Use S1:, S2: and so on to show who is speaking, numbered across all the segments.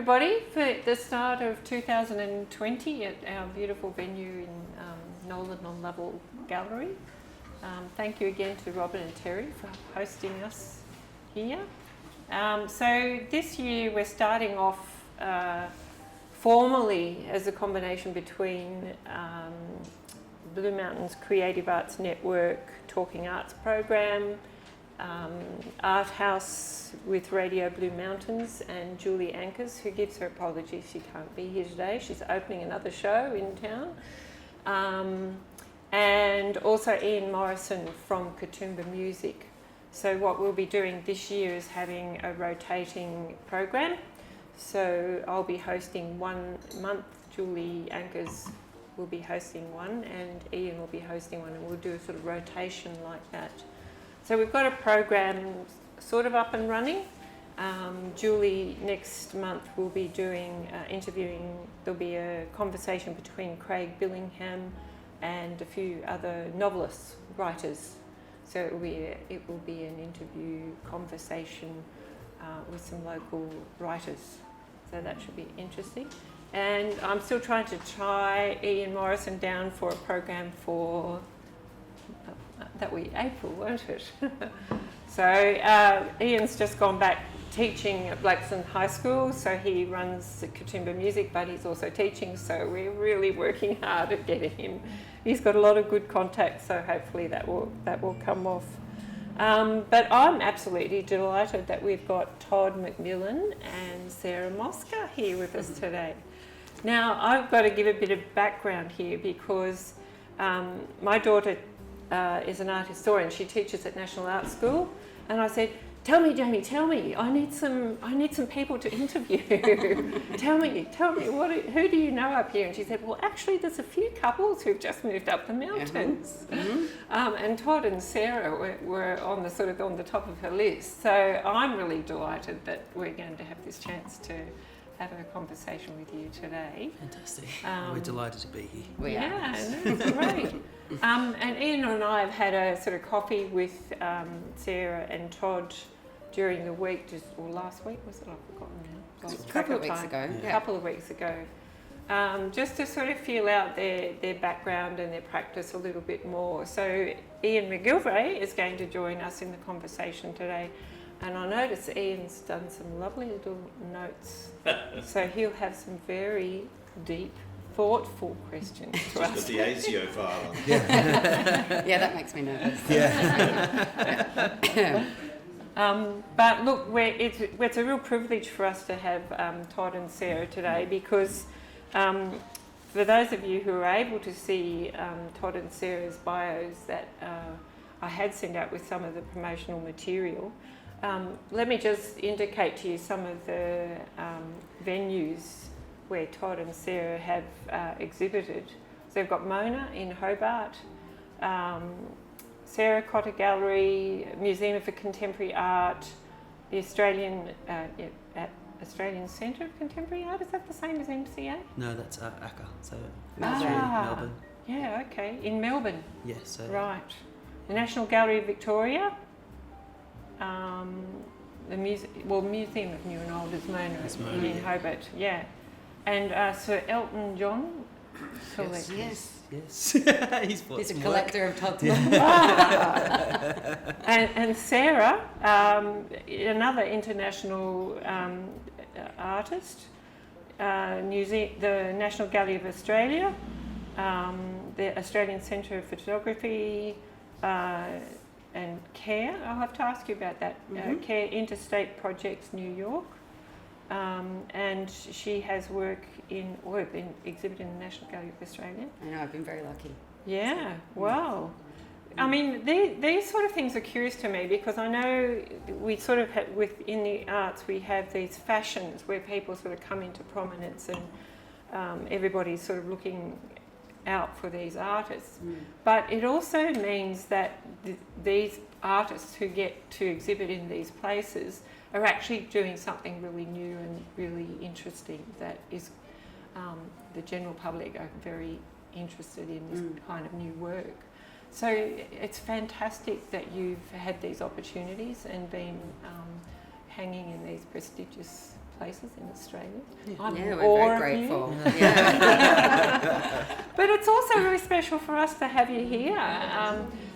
S1: everybody for the start of 2020 at our beautiful venue in Nolan on Lovel Gallery. Thank you again to Robyn and Terry for hosting us here. So this year we're starting off formally as a combination between Blue Mountain's Creative Arts Network Talking ArtZ program, ArtHouse with Radio Blue Mountains, and Julie Ankers, who gives her apologies she can't be here today. She's opening another show in town. And also Ian Morrison from Katoomba Music. So what we'll be doing this year is having a rotating program. So I'll be hosting 1 month, Julie Ankers will be hosting one, and Ian will be hosting one, and we'll do a sort of rotation like that. So we've got a program sort of up and running. Julie next month will be doing interviewing. There'll be a conversation between Craig Billingham and a few other novelists, writers. So it will be an interview conversation with some local writers. So that should be interesting. And I'm still trying to tie Ian Morrison down for a program for that will be April, won't it? So Ian's just gone back teaching at Blackson High School, so he runs Katoomba Music, but he's also teaching, so we're really working hard at getting him. He's got a lot of good contacts, so hopefully that will come off. But I'm absolutely delighted that we've got Todd McMillan and Sarah Mosca here with us today. Now, I've got to give a bit of background here because my daughter is an art historian. She teaches at National Art School, and I said, "Tell me, Jamie, tell me. I need some people to interview. tell me, who do you know up here?" And she said, "Well, actually, there's a few couples who've just moved up the mountains." And Todd and Sarah were on the top of her list. So I'm really delighted that we're going to have this chance to have a conversation with you today.
S2: Fantastic. We're delighted to be here.
S1: Yeah, it's great. And Ian and I have had a sort of coffee with Sarah and Todd during the week, last week, was it? I've forgotten now.
S3: A couple of weeks ago.
S1: A couple of weeks ago. Just to sort of feel out their background and their practice a little bit more. So Ian McGilvray is going to join us in the conversation today. And I notice Ian's done some lovely little notes. So he'll have some very deep, thoughtful questions to ask.
S4: Just got the ASIO file on.
S3: Yeah, that makes me nervous.
S2: Yeah.
S1: But look, it's a real privilege for us to have Todd and Sarah today because for those of you who are able to see Todd and Sarah's bios that I had sent out with some of the promotional material, let me just indicate to you some of the venues where Todd and Sarah have exhibited. So they've got Mona in Hobart, Sarah Cotter Gallery, Museum for Contemporary Art, the Australian Centre of Contemporary Art. Is that the same as MCA?
S2: No, that's ACCA. So
S1: Melbourne. Yeah, okay, in Melbourne.
S2: Yes. So
S1: Right. The National Gallery of Victoria. The Museum of New and Old is Mona in Hobart, yeah. And Sir Elton John collection.
S3: Yes.
S2: He's
S3: a collector of Todd's
S1: and Sarah, another international artist, the National Gallery of Australia, the Australian Centre of Photography, and CARE. I'll have to ask you about that. CARE Interstate Projects, New York. And she has been exhibited in the National Gallery of Australia.
S3: I know, I've been very lucky.
S1: Yeah, wow. I mean, these sort of things are curious to me because I know we sort of have, within the arts, we have these fashions where people sort of come into prominence and everybody's sort of looking out for these artists. But it also means that these artists who get to exhibit in these places are actually doing something really new and really interesting that is the general public are very interested in this kind of new work. So it's fantastic that you've had these opportunities and been hanging in these prestigious places in Australia.
S2: Yeah.
S1: I'm in
S3: Yeah,
S1: awe
S3: we're
S1: of
S3: very
S1: you.
S3: grateful. Yeah.
S1: But it's also really special for us to have you here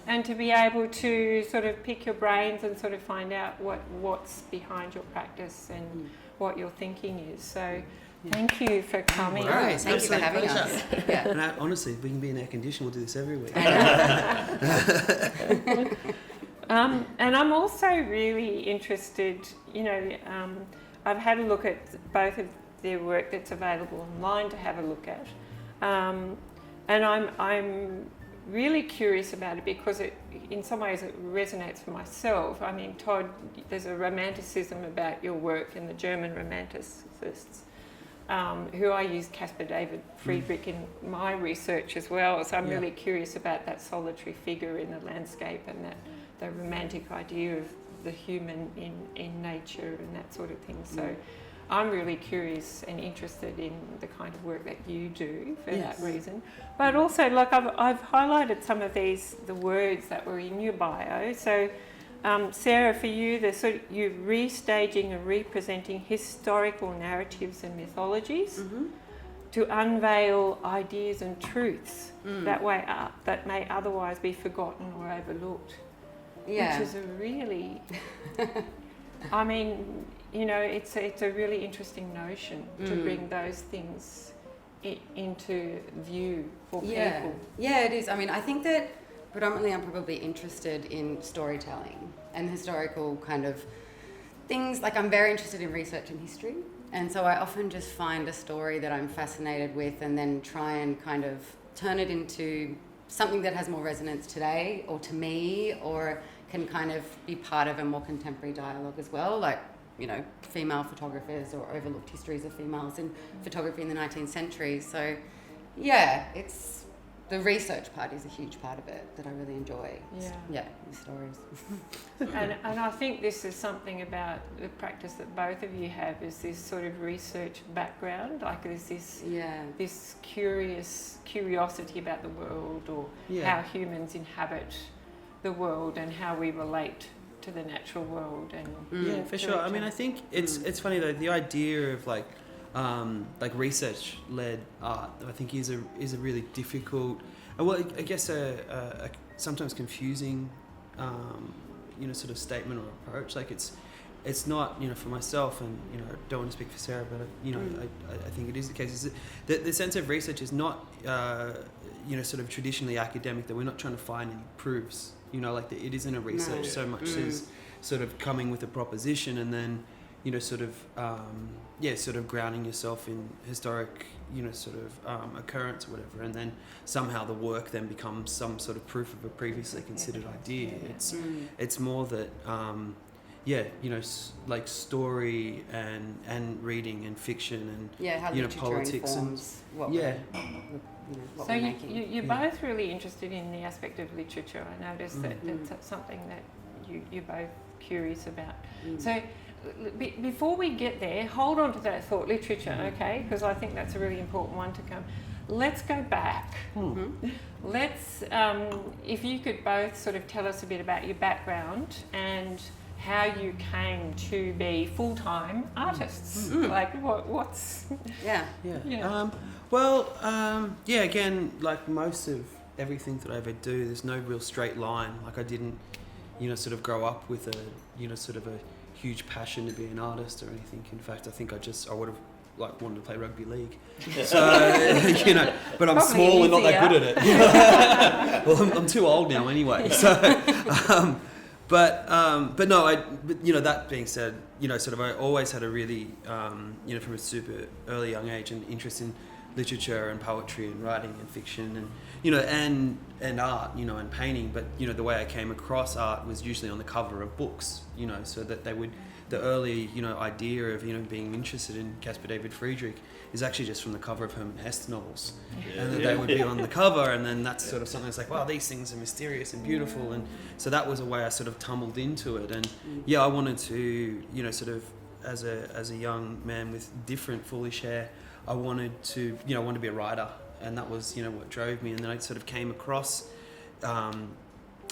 S1: and to be able to sort of pick your brains and sort of find out what's behind your practice and what your thinking is. So thank you for coming.
S2: Right.
S3: Thank you for having
S2: Pleasure.
S3: us. Yeah.
S2: And honestly, if we can be in air conditioning, we'll do this every week.
S1: And I'm also really interested, I've had a look at both of their work that's available online to have a look at. And I'm really curious about it because in some ways it resonates for myself. I mean, Todd, there's a romanticism about your work and the German romanticists, who I use Caspar David Friedrich in my research as well. So I'm really curious about that solitary figure in the landscape and the romantic idea of the human in nature and that sort of thing. So I'm really curious and interested in the kind of work that you do for that reason. But also, like I've highlighted some of the words that were in your bio. So Sarah, for you, you're restaging and representing historical narratives and mythologies to unveil ideas and truths that may otherwise be forgotten or overlooked.
S3: Yeah.
S1: Which is a really, I mean, it's a really interesting notion to bring those things into view for people.
S3: Yeah, it is. I mean, I think that predominantly I'm probably interested in storytelling and historical kind of things. Like, I'm very interested in research and history. And so I often just find a story that I'm fascinated with and then try and kind of turn it into something that has more resonance today or to me, or can kind of be part of a more contemporary dialogue as well, like, female photographers or overlooked histories of females in photography in the 19th century. So, it's the research part is a huge part of it that I really enjoy. The stories.
S1: And I think this is something about the practice that both of you have, is this sort of research background, like there's this curiosity about the world, or how humans inhabit the world and how we relate to the natural world. And
S2: for sure. I mean, I think it's funny though, the idea of like research-led art, I think is a really difficult, I guess a sometimes confusing, sort of statement or approach. Like it's not, for myself, and I don't want to speak for Sarah, but I think it is the case. Is that the sense of research is not, sort of traditionally academic. That we're not trying to find any proofs. It isn't a research so much as sort of coming with a proposition and then, sort of grounding yourself in historic, occurrence or whatever, and then somehow the work then becomes some sort of proof of a previously considered idea. It's more that, like story and reading and fiction and
S3: how
S1: so
S3: politics what we're making.
S1: you're both really interested in the aspect of literature. I noticed that that's something that you're both curious about. So before we get there, hold on to that thought, literature, okay? Because I think that's a really important one to come. Let's go back. Let's, if you could both sort of tell us a bit about your background and how you came to be full-time artists. Like what's...
S2: Again, like most of everything that I ever do, there's no real straight line. Like I didn't, sort of grow up with a, sort of a huge passion to be an artist or anything. In fact, I think I would have wanted to play rugby league. So, but I'm
S1: probably
S2: small and not that good at it. Well, I'm too old now anyway. So, but no, that being said, sort of I always had a really, from a super early young age, an interest in literature and poetry and writing and fiction and, and art, and painting. But, the way I came across art was usually on the cover of books, so that they would, the early, idea of, being interested in Caspar David Friedrich is actually just from the cover of Herman Hesse novels. And that they would be on the cover, and then that's sort of something that's like, wow, these things are mysterious and beautiful. And so that was a way I sort of tumbled into it. And I wanted to, sort of as a young man with different foolish hair, I wanted to be a writer. And that was, what drove me. And then I sort of came across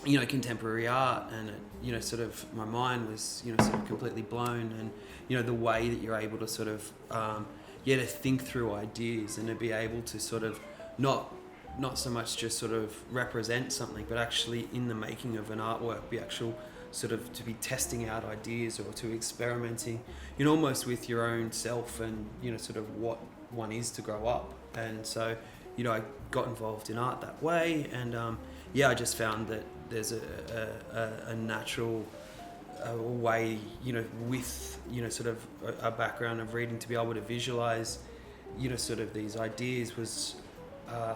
S2: contemporary art, and it, sort of my mind was, sort of completely blown, and, the way that you're able to sort of, to think through ideas and to be able to sort of not so much just sort of represent something, but actually in the making of an artwork, be actual sort of to be testing out ideas or to experimenting, almost with your own self and, sort of what one is to grow up. And so, I got involved in art that way, and I just found that there's a natural way, with, sort of a background of reading, to be able to visualize, sort of these ideas was, I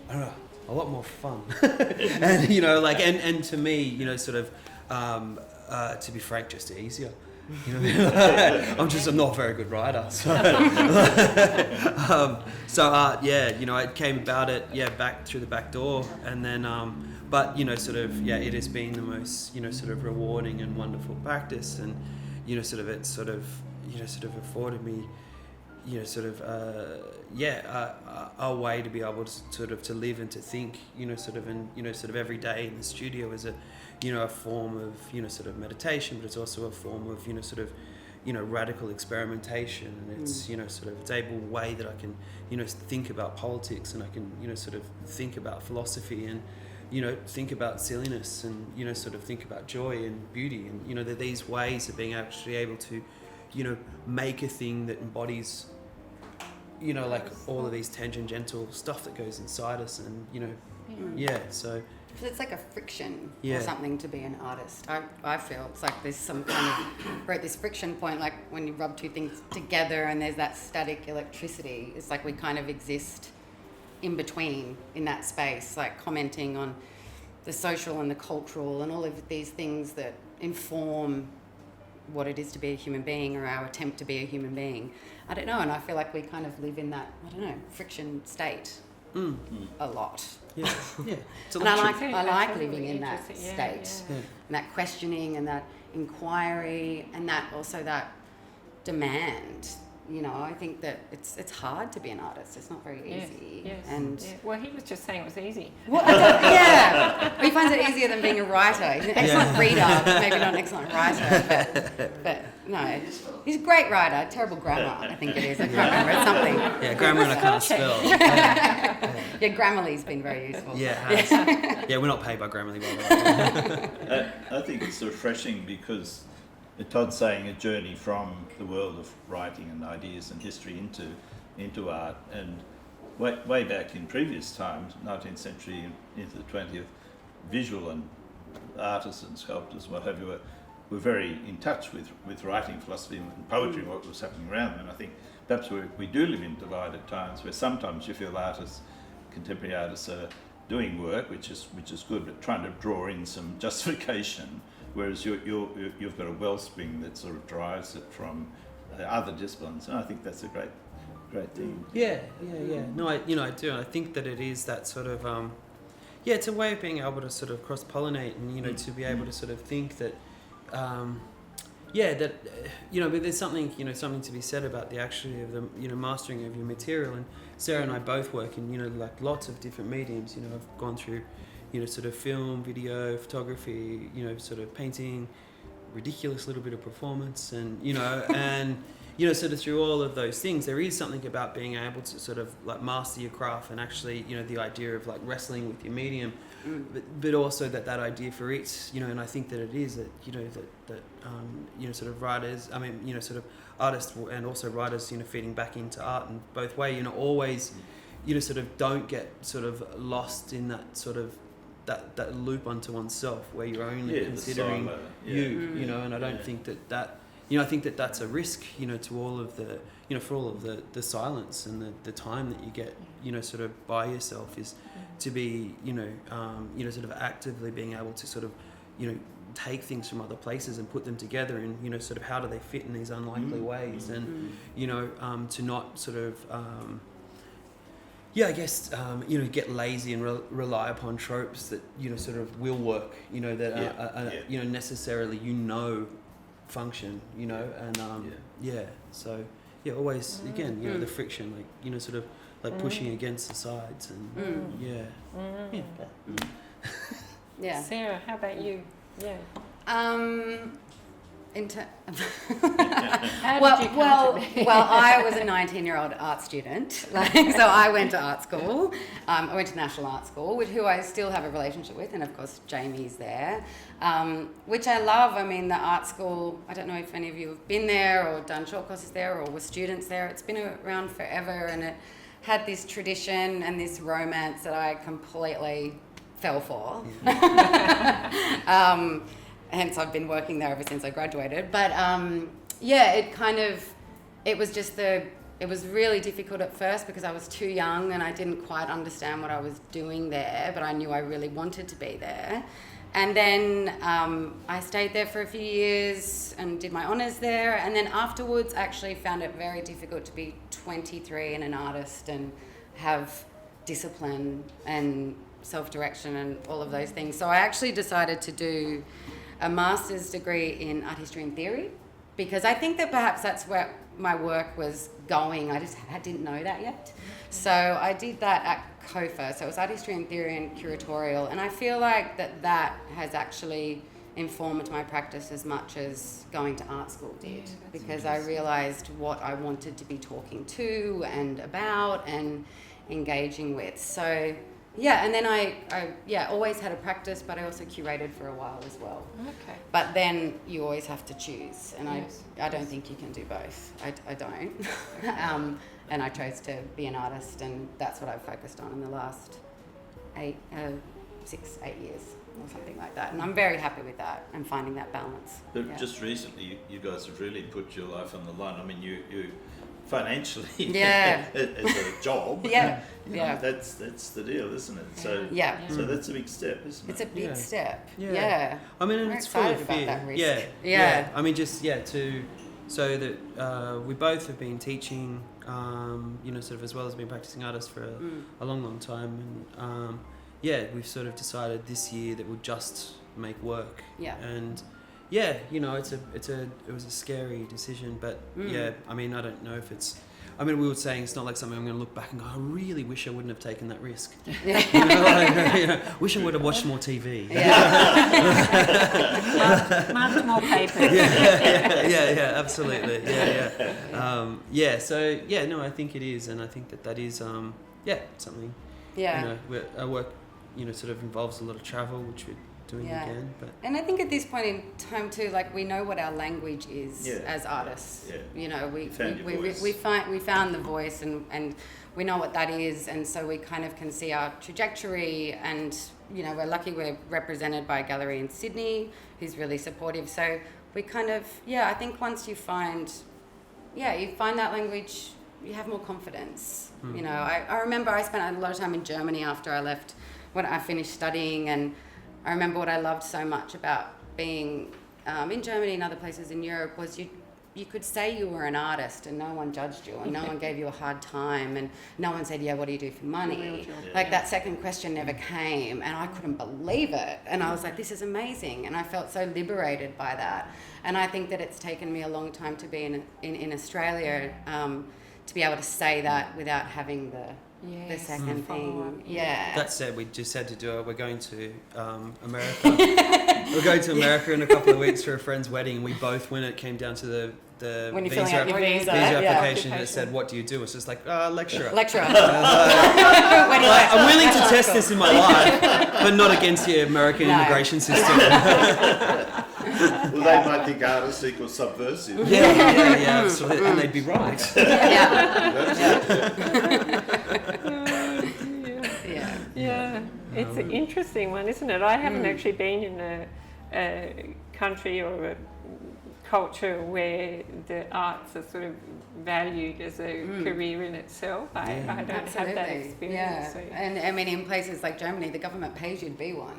S2: don't know, a lot more fun. And, and to me, sort of, to be frank, just easier. I'm not a very good writer. So, art, it came about it, back through the back door, and then, sort of, it has been the most, sort of rewarding and wonderful practice, and, sort of it's sort of, sort of afforded me, sort of, a way to be able to sort of to live and to think, sort of, and, sort of every day in the studio is a form of, sort of meditation, but it's also a form of, sort of, radical experimentation, and it's, sort of, it's a way that I can, think about politics, and I can, sort of think about philosophy, and, think about silliness, and, sort of think about joy and beauty, and, that these ways of being actually able to, make a thing that embodies, like all of these tangential stuff that goes inside us, and, so.
S3: It's like a friction or something to be an artist. I feel it's like there's some kind of, we're at this friction point, like when you rub two things together and there's that static electricity. It's like we kind of exist in between in that space, like commenting on the social and the cultural and all of these things that inform what it is to be a human being, or our attempt to be a human being. I don't know, and I feel like we kind of live in that, friction state a lot.
S2: Yeah.
S3: And I like living in that state, and that questioning and that inquiry, and that also that demand. I think that it's hard to be an artist. It's not very easy.
S1: Yes.
S3: And
S1: well, he was just saying it was easy.
S3: Well, he finds it easier than being a writer. He's an excellent reader, maybe not an excellent writer, but no, he's a great writer. Terrible grammar, I think it is. I can't remember. It's something.
S2: Yeah, grammar and I can't spell.
S3: Yeah, Grammarly's been very useful.
S2: Yeah, it has. Yeah, we're not paid by Grammarly, by the way.
S4: I think it's refreshing because Todd's saying a journey from the world of writing and ideas and history into art, and way back in previous times, 19th century into the 20th, visual and artists and sculptors, what have you, were very in touch with writing, philosophy and poetry, what was happening around them. And I think perhaps we do live in divided times where sometimes you feel contemporary artists are doing work which is good, but trying to draw in some justification, whereas you've got a wellspring that sort of drives it from other disciplines, and I think that's a great thing.
S2: Yeah. No, I do, and I think that it is that sort of, it's a way of being able to sort of cross-pollinate, and to be able to sort of think that, but there's something to be said about the actually of the mastering of your material. And Sarah and I both work in like lots of different mediums. I've gone through sort of film, video, photography, sort of painting, ridiculous little bit of performance, and and sort of through all of those things, there is something about being able to sort of like master your craft, and actually the idea of like wrestling with your medium, but also that idea for it, and I think that it is that that sort of writers, sort of artists and also writers, feeding back into art in both way, always sort of don't get sort of lost in that sort of that loop unto oneself where you're only considering and I don't think that I think that that's a risk, to all of the, for all of the silence and the time that you get, sort of by yourself, is to be, sort of actively being able to sort of, take things from other places and put them together, and, sort of how do they fit in these unlikely ways, and, to not sort of, I guess, get lazy and rely upon tropes that, sort of will work, that are necessarily, function, and so always again, the friction, like sort of like pushing against the sides, and
S3: Yeah.
S1: Sarah, how about you? Yeah.
S3: In ter-
S1: How
S3: well,
S1: did you come
S3: well,
S1: to be?
S3: well, I was a 19-year-old art student, like, so I went to art school. I went to National Art School, with who I still have a relationship with, and of course Jamie's there, which I love. I mean, the art school, I don't know if any of you have been there or done short courses there or were students there. It's been around forever, and it had this tradition and this romance that I completely fell for. Hence, I've been working there ever since I graduated. But yeah, it was really difficult at first because I was too young and I didn't quite understand what I was doing there, but I knew I really wanted to be there. And then I stayed there for a few years and did my honours there. And then afterwards, actually found it very difficult to be 23 and an artist and have discipline and self-direction and all of those things. So I actually decided to do a master's degree in art history and theory, because I think that perhaps that's where my work was going. I didn't know that yet. So I did that at COFA, so it was art history and theory and curatorial, and I feel like that has actually informed my practice as much as going to art school did, because I realised what I wanted to be talking to and about and engaging with. So yeah, and then I always had a practice, but I also curated for a while as well.
S1: Okay.
S3: But then you always have to choose, and
S1: Yes.
S3: I don't think you can do both. I don't. And I chose to be an artist, and that's what I've focused on in the last 8 years or something like that. And I'm very happy with that and finding that balance.
S4: But
S3: Yeah.
S4: just recently, you guys have really put your life on the line. I mean, you financially,
S3: Yeah.
S4: as a job,
S3: Yeah.
S4: you know,
S3: Yeah.
S4: that's the deal, isn't it? So
S3: Yeah.
S4: so that's a big step, isn't
S3: It's
S4: it?
S3: a big
S2: Yeah.
S3: step.
S2: Yeah.
S3: Yeah.
S2: I mean, and
S3: We're
S2: it's full of
S3: excited about
S2: fear.
S3: that risk.
S2: Yeah,
S3: Yeah.
S2: I mean, so that we both have been teaching, sort of as well as being practicing artists for a long time, and we've sort of decided this year that we'll just make work.
S3: Yeah.
S2: And yeah, it was a scary decision, but yeah, I mean, I don't know if it's. I mean, we were saying it's not like something I'm going to look back and go, I really wish I wouldn't have taken that risk. Wish I would have watched more TV.
S1: Marked more papers.
S2: Yeah, absolutely. I think it is, and I think that is, something.
S3: Yeah.
S2: Our work, sort of involves a lot of travel, which we're doing again. But
S3: And I think at this point in time too, like, we know what our language is as artists.
S4: Yeah.
S3: We found the voice, and we know what that is, and so we kind of can see our trajectory, and we're lucky we're represented by a gallery in Sydney who's really supportive. So we kind of I think once you find that language, you have more confidence. I remember I spent a lot of time in Germany after I left, when I finished studying, and I remember what I loved so much about being in Germany and other places in Europe was you could say you were an artist and no one judged you and no one gave you a hard time and no one said, what do you do for money? Like, that second question never came, and I couldn't believe it. And I was like, this is amazing. And I felt so liberated by that. And I think that it's taken me a long time to be in Australia to be able to say that without having the second thing. Yeah.
S2: that said, we just had to do it. We're going to America. We're going to America in a couple of weeks for a friend's wedding, and we both, when it came down to the
S3: When you're filling out your visa,
S2: application, it said, what do you do? It's just like, lecturer.
S3: Lecturer.
S2: I'm willing to test this in my life, but not against the American immigration system.
S4: Well, they might think artists equals subversive.
S2: Yeah, absolutely. And they'd be right.
S1: Yeah, it's an interesting one, isn't it? I haven't actually been in a country or a culture where the arts are sort of valued as a career in itself. I don't have that experience.
S3: Yeah,
S1: So.
S3: and I mean, in places like Germany, the government pays you to be one.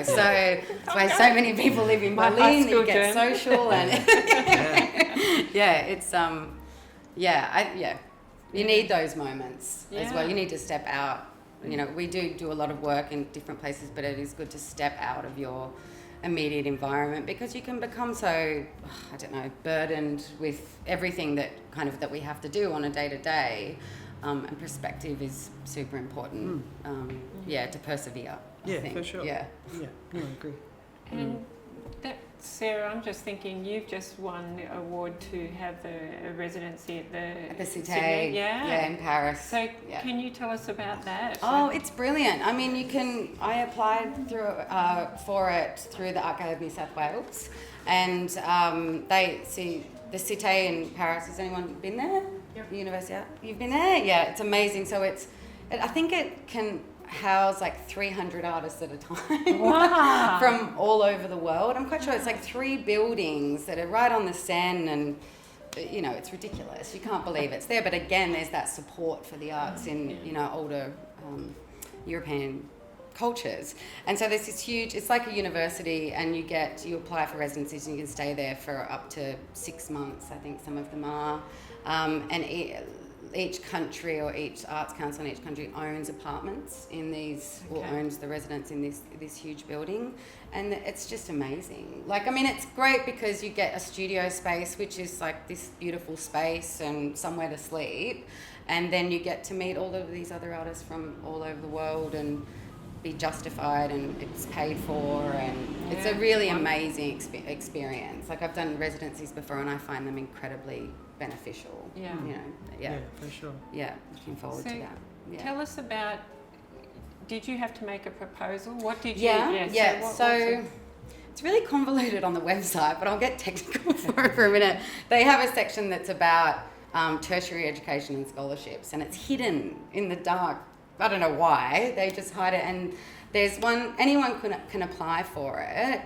S3: So that's why so many people live in
S1: My
S3: Berlin.
S1: high
S3: You
S1: school
S3: get
S1: German.
S3: social and you need those moments as well. You need to step out. We do a lot of work in different places, but it is good to step out of your immediate environment, because you can become so, burdened with everything that we have to do on a day-to-day. and perspective is super important. To persevere. I think.
S2: For sure.
S3: Yeah.
S2: Yeah, no, I agree.
S1: And that, Sarah, I'm just thinking you've just won the award to have a residency at the
S3: Cité,
S1: Sydney, yeah,
S3: in Paris.
S1: So can you tell us about that?
S3: Oh, it's brilliant. I mean, I applied for it through the Art Gallery of New South Wales, and the Cité in Paris. Has anyone been there?
S1: Yep.
S3: The University. You've been there? Yeah, it's amazing. So I think it can house like 300 artists at a time.
S1: Wow.
S3: From all over the world. I'm quite sure it's like 3 buildings that are right on the Seine, and it's ridiculous. You can't believe it's there. But again, there's that support for the arts in older European cultures. And so there's this huge, it's like a university, and you apply for residencies and you can stay there for up to 6 months. I think some of them are. And each country or each arts council in each country owns apartments in these, or owns the residents in this huge building, and it's just amazing. Like, I mean, it's great because you get a studio space, which is like this beautiful space and somewhere to sleep, and then you get to meet all of these other artists from all over the world and be justified, and it's paid for, and it's a really amazing experience. Like, I've done residencies before and I find them incredibly beneficial.
S2: Yeah, for sure.
S3: Yeah, looking forward to that. Yeah.
S1: Tell us about, did you have to make a proposal? What did you...
S3: So it's really convoluted on the website, but I'll get technical for a minute. They have a section that's about tertiary education and scholarships, and it's hidden in the dark. I don't know why. They just hide it. And there's one, anyone can apply for it.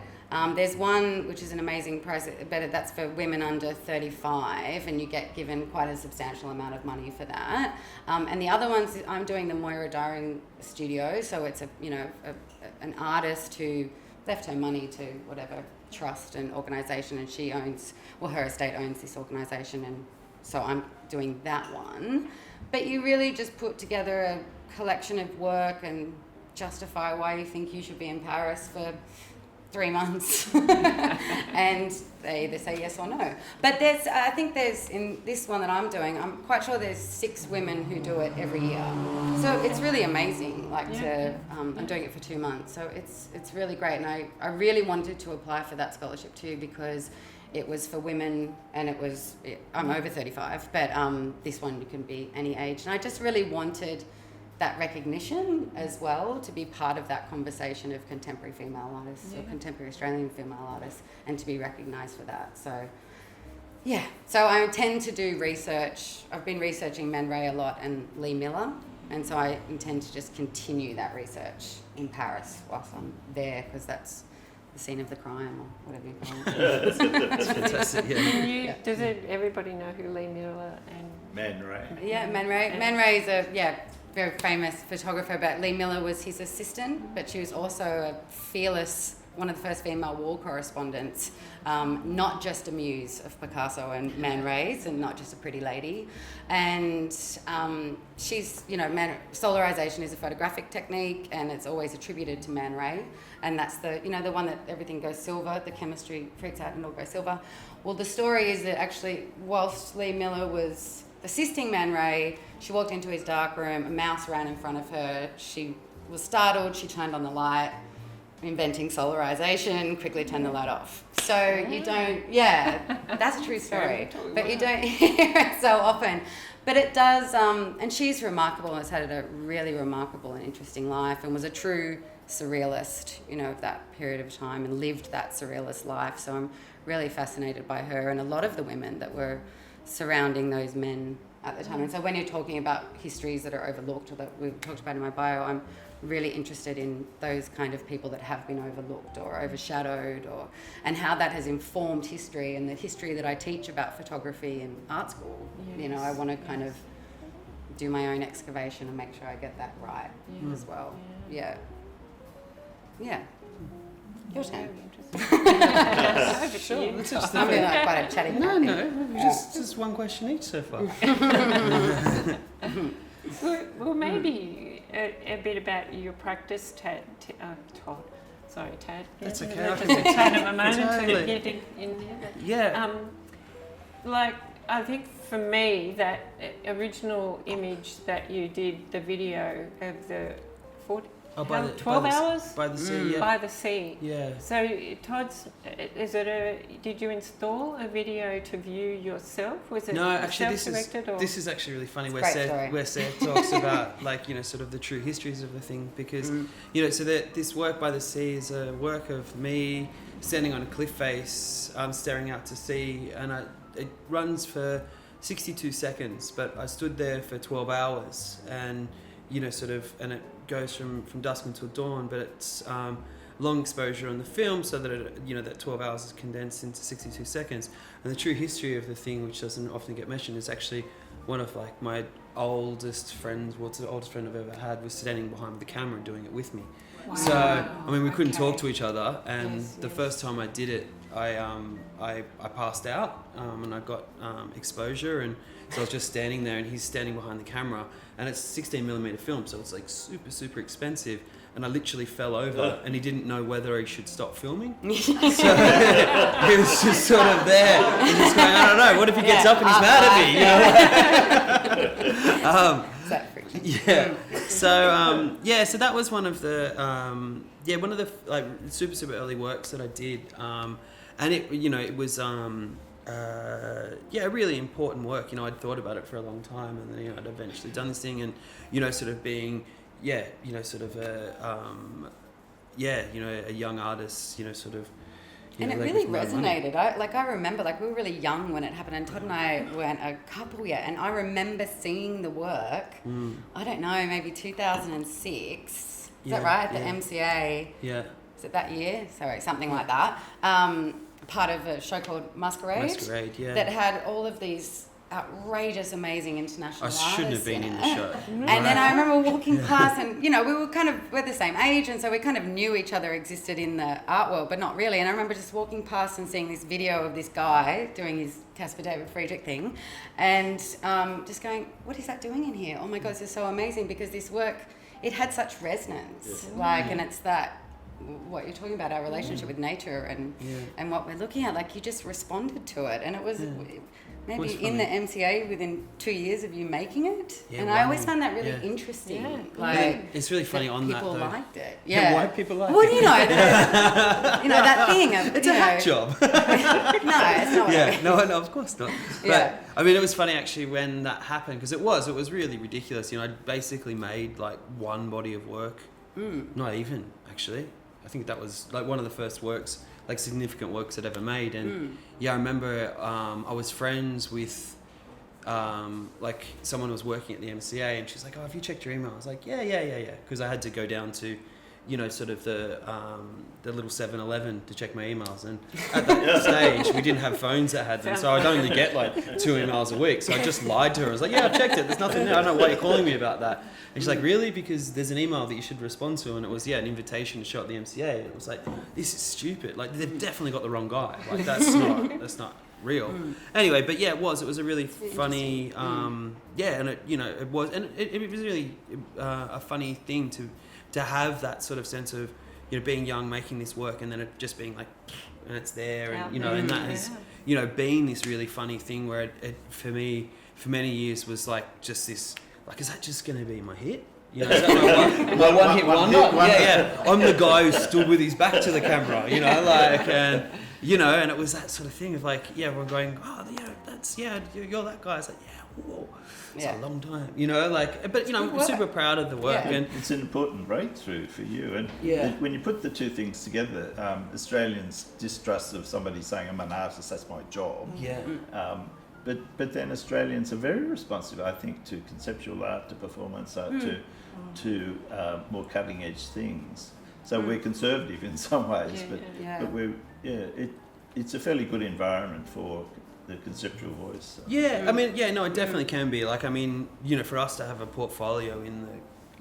S3: There's one which is an amazing price, but that's for women under 35, and you get given quite a substantial amount of money for that. And the other ones, I'm doing the Moira Daring Studio, so it's an artist who left her money to whatever trust and organisation, and she owns, her estate owns this organisation, and so I'm doing that one. But you really just put together a collection of work and justify why you think you should be in Paris for 3 months and they either say yes or no. But I think there's, in this one that I'm doing, I'm quite sure there's 6 women who do it every year. So it's really amazing, I'm doing it for 2 months. So it's really great. And I really wanted to apply for that scholarship too, because it was for women, and I'm over 35, but this one you can be any age. And I just really wanted that recognition as well, to be part of that conversation of contemporary female artists or contemporary Australian female artists, and to be recognised for that. So I intend to do research. I've been researching Man Ray a lot and Lee Miller, and so I intend to just continue that research in Paris whilst I'm there, because that's the scene of the crime, or whatever you call it.
S2: That's fantastic. Yeah.
S1: Does everybody know who Lee Miller and
S4: Man Ray?
S3: Yeah, Man Ray. Man Ray is a very famous photographer, but Lee Miller was his assistant, but she was also a fearless, one of the first female war correspondents, not just a muse of Picasso and Man Ray's, and not just a pretty lady. And she's, solarization is a photographic technique, and it's always attributed to Man Ray. And that's the one that everything goes silver, the chemistry freaks out and all goes silver. Well, the story is that actually, whilst Lee Miller was assisting Man Ray, she walked into his dark room, a mouse ran in front of her, she was startled, she turned on the light, inventing solarization, quickly turned the light off. So you don't, that's a true story, but you don't hear it so often. But it does, and she's remarkable, and has had a really remarkable and interesting life, and was a true surrealist, of that period of time, and lived that surrealist life. So I'm really fascinated by her and a lot of the women that were surrounding those men at the time. And so when you're talking about histories that are overlooked, or that we've talked about in my bio, I'm really interested in those kind of people that have been overlooked or overshadowed, and how that has informed history, and the history that I teach about photography in art school.
S1: Yes.
S3: I want to kind of do my own excavation and make sure I get that right as well. Yeah. Your turn.
S1: Sure.
S3: I'm being quite a chatty.
S2: No, just one question each so far.
S1: Well, maybe a bit about your practice, Tad. Todd. Sorry, Tad.
S2: That's okay.
S1: Just a tad of a moment
S2: Totally.
S1: to get in there.
S2: Yeah.
S1: I think for me, that original image that you did, the video of the 12 hours
S2: by the sea. Yeah.
S1: by the sea.
S2: Yeah.
S1: So, Todd's, did you install a video to view yourself? Was it
S2: No, actually,
S1: self-directed or?
S2: this is actually really funny.
S3: It's a great
S2: Where Seth talks about sort of the true histories of the thing, because so that this work by the sea is a work of me standing on a cliff face, staring out to sea, and it runs for 62 seconds, but I stood there for 12 hours, and and it goes from dusk until dawn, but it's long exposure on the film, so that that 12 hours is condensed into 62 seconds. And the true history of the thing, which doesn't often get mentioned, is actually one of my oldest friends, the oldest friend I've ever had, was standing behind the camera doing it with me.
S1: Wow.
S2: So we couldn't talk to each other, and the first time I did it, I passed out, and I got exposure, and so I was just standing there, and he's standing behind the camera, and it's 16mm film, so it's super, super expensive, and I literally fell over, and he didn't know whether he should stop filming. So he was just sort of there, and just going, I don't know, what if he gets up and he's mad at me? So that was one of the super, super early works that I did, and it was really important work. I'd thought about it for a long time, and then I'd eventually done this thing, and sort of being a young artist, sort of.
S3: And it really resonated. I remember, we were really young when it happened, and Todd and I weren't a couple yet, and I remember seeing the work, I don't know, maybe 2006, is that right, at the MCA?
S2: Yeah.
S3: Is it that year? Sorry, something like that. Part of a show called Masquerade, that had all of these outrageous, amazing international artists.
S2: I shouldn't have been in the show.
S3: And then I remember walking past, and we were we're the same age, and so we kind of knew each other existed in the art world, but not really. And I remember just walking past and seeing this video of this guy doing his Caspar David Friedrich thing, and just going, what is that doing in here? Oh my God, this is so amazing, because this work, it had such resonance, and it's that, what you're talking about, our relationship with nature and what we're looking at, you just responded to it, and it was maybe in the MCA within 2 years of you making it, and I always found that really interesting.
S2: It's really funny on that,
S3: people
S2: though.
S3: liked it.
S2: Why people liked it?
S3: Well, that thing of
S2: it's a hack job.
S3: No, it's not.
S2: No, of course not. But it was funny actually when that happened, because it was really ridiculous. I basically made one body of work, not even actually. I think that was one of the first works, significant works I'd ever made. And I remember I was friends with someone was working at the MCA, and she's like, oh, have you checked your email? I was like, yeah, because I had to go down to sort of the little 7-Eleven to check my emails, and at that stage we didn't have phones that had them, so I'd only get 2 emails a week. So I just lied to her. I was like, yeah, I've checked it, there's nothing there, I don't know why you're calling me about that. And she's like, really? Because there's an email that you should respond to, and it was an invitation to show at the MCA, and it was like, this is stupid, they've definitely got the wrong guy, that's not real. Anyway, but it was a really funny and it was really a funny thing to have that sort of sense of being young, making this work, and then it just being and it's there, and and that has been this really funny thing where it for me for many years was just this, is that just going to be my hit? Is that my one hit wonder? I'm the guy who stood with his back to the camera, and it was that sort of thing of we're going, you're that guy. It's whoa, it's a long time, but I'm super proud of the work, and
S4: it's an important breakthrough for you. And when you put the two things together, Australians' distrust of somebody saying, I'm an artist, that's my job. But then Australians are very responsive, I think, to conceptual art, to performance art, to more cutting edge things. So we're conservative in some ways, but we're it's a fairly good environment for the conceptual voice. So.
S2: It definitely can be. For us to have a portfolio in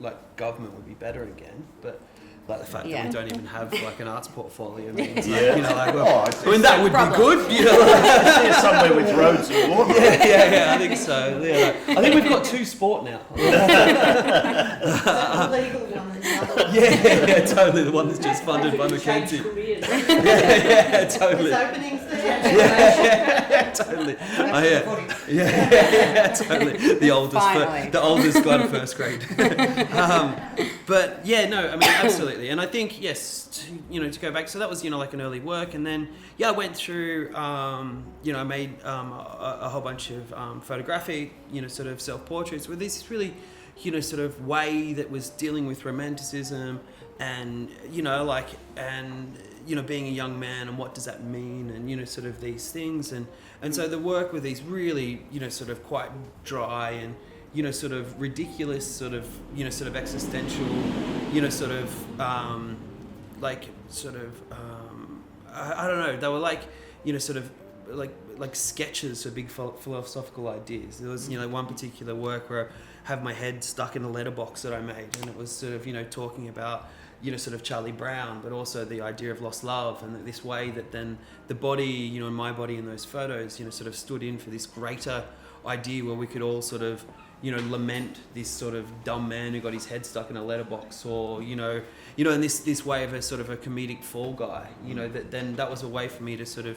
S2: the government would be better again, but the fact that we don't even have an arts portfolio means that would be good.
S4: Somewhere with roads and water.
S2: I think so. I think we've got 2 sport now.
S5: The legal one and the other one.
S2: Totally. The one that's just funded by Mackenzie.
S5: Totally. There's openings
S2: Yeah, totally. Yeah, totally. The oldest got to first grade. But yeah, no, I mean, absolutely. And I think, yes, to go back, so that was, like an early work. And then, I went through, I made a whole bunch of photographic, sort of self-portraits with this really, sort of way that was dealing with romanticism and, being a young man and what does that mean and, sort of these things. And so the work with these really, sort of quite dry and, sort of ridiculous, sort of existential, sort of, I don't know, they were like, sort of like sketches of big philosophical ideas. There was, one particular work where I have my head stuck in a letterbox that I made, and it was sort of, talking about, sort of Charlie Brown, but also the idea of lost love, and this way that then the body, and my body in those photos, sort of stood in for this greater idea where we could all sort of, lament this sort of dumb man who got his head stuck in a letterbox, or, and this way of a sort of a comedic fall guy, that was a way for me to sort of,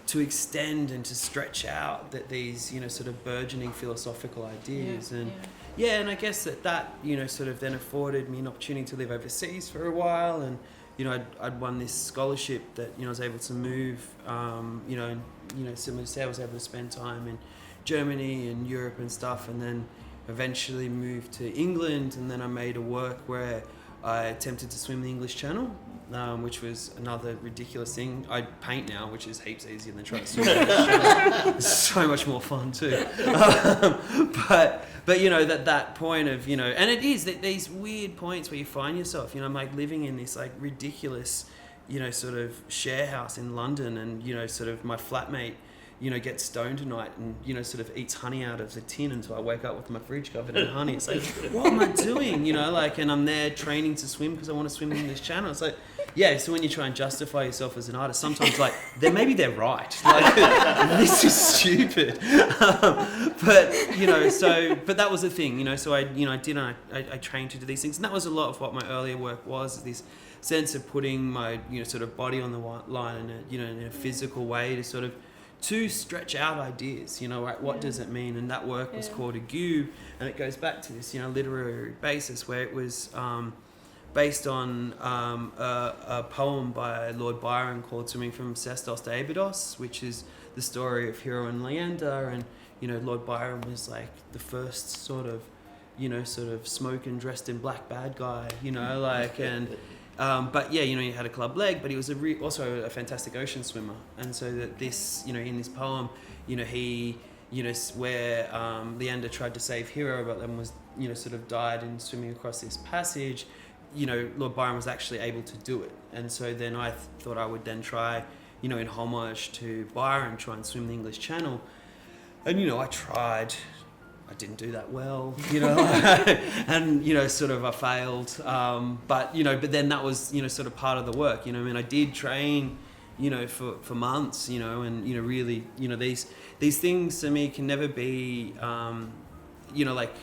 S2: to extend and to stretch out that these, sort of burgeoning philosophical ideas. And I guess that sort of then afforded me an opportunity to live overseas for a while, and I'd won this scholarship that I was able to move, similar to say, I was able to spend time in Germany and Europe and stuff, and then eventually moved to England, and then I made a work where I attempted to swim the English Channel, which was another ridiculous thing. I paint now, which is heaps easier than trying to swim the English Channel. It's so much more fun too. But that point of, and it is that these weird points where you find yourself, I'm like living in this like ridiculous, sort of share house in London, and, sort of my flatmate, gets stoned tonight and, sort of eats honey out of the tin until I wake up with my fridge covered in honey. It's like, what am I doing? And I'm there training to swim because I want to swim in English Channel. It's like, yeah, so when you try and justify yourself as an artist, sometimes like, maybe they're right. Like, this is stupid. But that was the thing, so I trained to do these things. And that was a lot of what my earlier work was, this sense of putting my, sort of body on the line in a physical way to sort of, to stretch out ideas, like what does it mean? And that work was called Ague, and it goes back to this, literary basis where it was based on a poem by Lord Byron called Swimming from Sestos to Abydos, which is the story of Hero and Leander. And, Lord Byron was like the first sort of smoking, dressed in black bad guy, but yeah, he had a club leg, but he was also a fantastic ocean swimmer. And so that this, in this poem, he, where Leander tried to save Hero, but then was, sort of died in swimming across this passage, Lord Byron was actually able to do it. And so then I thought I would then try, in homage to Byron, try and swim the English Channel. And, I tried. I didn't do that well, and, sort of I failed. But then that was, sort of part of the work, I did train, for months, and, really, these things to me can never be, like,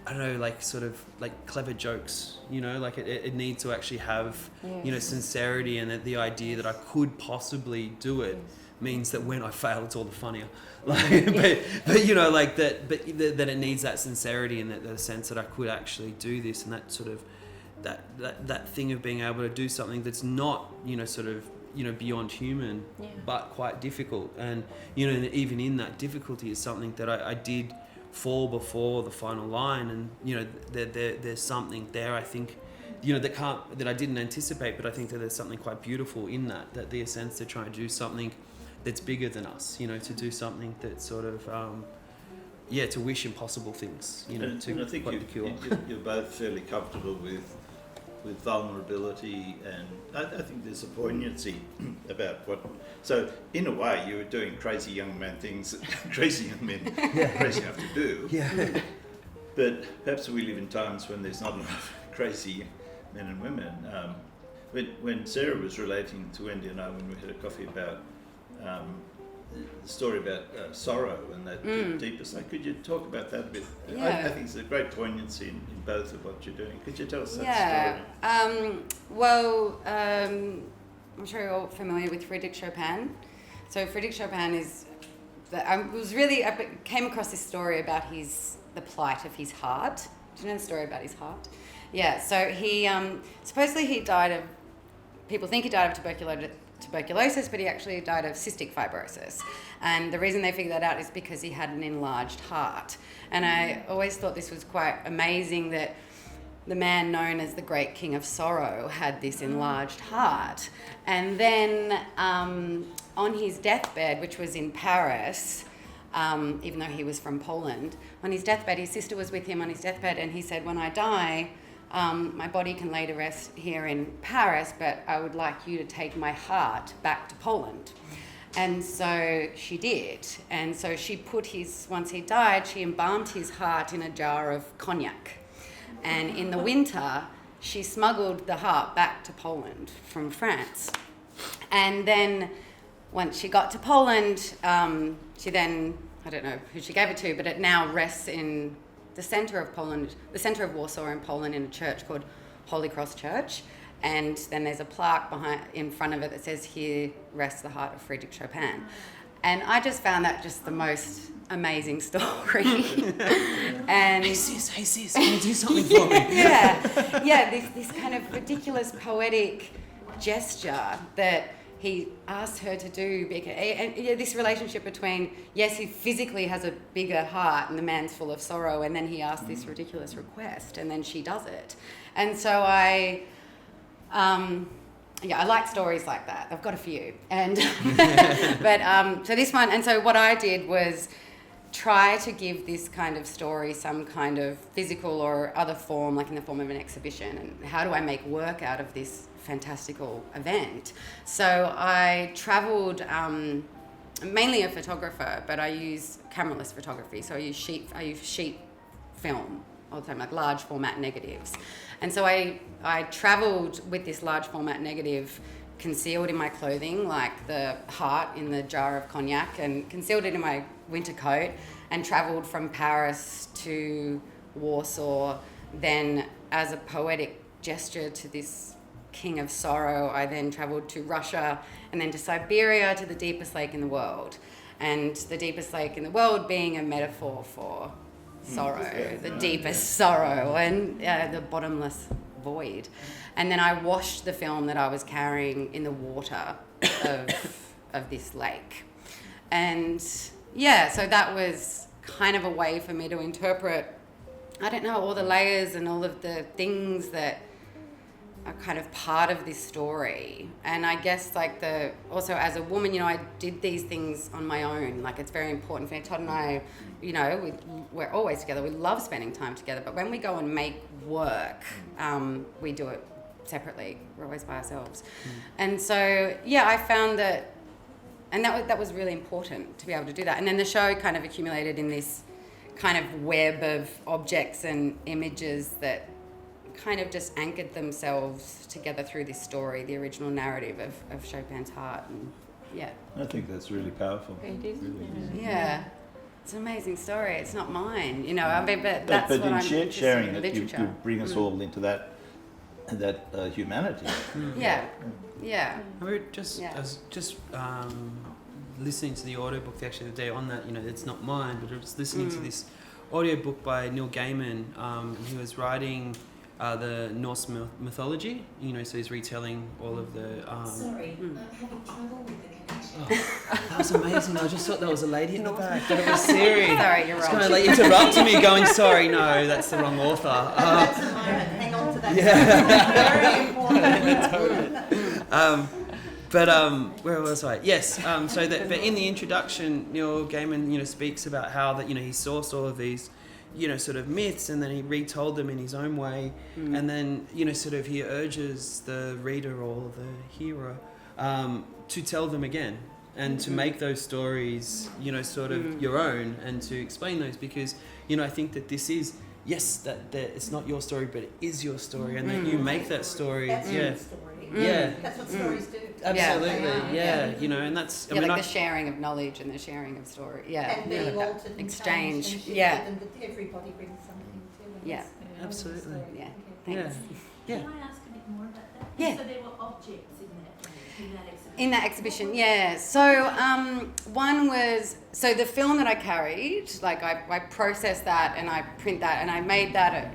S2: I don't know, like sort of like clever jokes, like it needs to actually have, sincerity, and that the idea that I could possibly do it means that when I fail, it's all the funnier. Like, but like that, that it needs that sincerity and that the sense that I could actually do this, and that sort of that thing of being able to do something that's not, sort of, beyond human, but quite difficult. And, and even in that difficulty is something that I did fall before the final line, and, there's something there, I think, that I didn't anticipate, but I think that there's something quite beautiful in that the sense to try and do something that's bigger than us, to do something that's sort of, to wish impossible things, and
S4: I think you're both fairly comfortable with vulnerability, and I think there's a poignancy about so in a way you were doing crazy young man things that crazy young men are crazy enough to do. Yeah. But perhaps we live in times when there's not enough crazy men and women. When Sarah was relating to Wendy and I when we had a coffee about the story about sorrow and that deeper side, could you talk about that a bit? I think there's a great poignancy in both of what you're doing. Could you tell us that story?
S3: I'm sure you're all familiar with Friedrich Chopin. So Friedrich Chopin is, I came across this story about the plight of his heart. Do you know the story about his heart? Yeah, so he, supposedly he died of, people think he died of tuberculosis, but he actually died of cystic fibrosis. And the reason they figured that out is because he had an enlarged heart. And I always thought this was quite amazing that the man known as the Great King of Sorrow had this enlarged heart. And then on his deathbed, which was in Paris, even though he was from Poland, on his deathbed, his sister was with him on his deathbed, and he said, when I die, my body can lay to rest here in Paris, but I would like you to take my heart back to Poland. And so she did. And so she put once he died, she embalmed his heart in a jar of cognac. And in the winter, she smuggled the heart back to Poland from France. And then once she got to Poland, she then, I don't know who she gave it to, but it now rests in the centre of Poland, the centre of Warsaw in Poland, in a church called Holy Cross Church. And then there's a plaque in front of it that says, "Here rests the heart of Friedrich Chopin." And I just found that just the most amazing story. And
S2: Hey sis, can you do something for me?
S3: this kind of ridiculous poetic gesture that he asked her to do. And this relationship between, yes, he physically has a bigger heart and the man's full of sorrow, and then he asked this ridiculous request, and then she does it. And so I like stories like that. I've got a few. And so this one, and so what I did was try to give this kind of story some kind of physical or other form, like in the form of an exhibition. And how do I make work out of this fantastical event? So I travelled, mainly a photographer, but I use cameraless photography. So I use sheet film all the time, like large format negatives. And so I travelled with this large format negative concealed in my clothing, like the heart in the jar of cognac, and concealed it in my winter coat, and travelled from Paris to Warsaw. Then, as a poetic gesture to this king of sorrow, I then travelled to Russia, and then to Siberia, to the deepest lake in the world. And the deepest lake in the world being a metaphor for sorrow, the deepest sorrow, and the bottomless void. And then I washed the film that I was carrying in the water of this lake. And yeah, so that was kind of a way for me to interpret, I don't know, all the layers and all of the things that are kind of part of this story. And I guess also as a woman, I did these things on my own. Like, it's very important for me. Todd and I, we're always together. We love spending time together. But when we go and make work, we do it separately. We're always by ourselves. And so, yeah, I found that, and that was really important to be able to do that. And then the show kind of accumulated in this kind of web of objects and images that kind of just anchored themselves together through this story, the original narrative of Chopin's heart. And yeah.
S4: I think that's really powerful.
S1: It is.
S4: Really.
S3: Yeah. It's an amazing story. It's not mine, but that's
S4: but
S3: what
S4: in
S3: I'm interested in,
S4: sharing it, you
S3: literature.
S4: bring us all into that humanity.
S3: Yeah. Yeah.
S2: I was just listening to the audiobook actually the day on that. It's not mine, but I was listening to this audiobook by Neil Gaiman. He was writing the Norse mythology. So he's retelling all of the.
S5: Sorry, I'm having trouble with the connection.
S2: That was amazing. I just thought there was a lady in the back. That it was Siri.
S3: Sorry, you're
S2: Just
S3: wrong.
S2: kind of interrupting me, going, "Sorry, no, that's the wrong author."
S5: That's a moment. Hang on to that.
S2: Yeah.
S5: Very important.
S2: Where was I? Yes. But in the introduction, Neil Gaiman, speaks about how that he sourced all of these, sort of myths, and then he retold them in his own way, and then sort of he urges the reader or the hearer to tell them again and to make those stories, sort of your own, and to explain those, because I think that this is. Yes, that it's not your story, but it is your story, and that you make that story.
S5: That's
S2: yeah.
S5: your story.
S2: Yeah.
S5: That's what stories do.
S2: Absolutely.
S5: Yeah.
S2: And that's.
S3: Yeah, like the sharing of knowledge and the sharing of story. Yeah.
S5: And being
S3: that
S5: altered and
S3: exchange.
S5: changed and shifted,
S3: Yeah.
S5: and that everybody brings something to it.
S3: Yeah.
S2: absolutely.
S3: Yeah,
S2: Yeah.
S3: thanks.
S2: Yeah.
S5: Can I ask a bit more about that?
S3: Yeah.
S5: So there were objects in that exhibition.
S3: In that exhibition, yeah. So one was, so the film that I carried, like I processed that and I print that and I made that a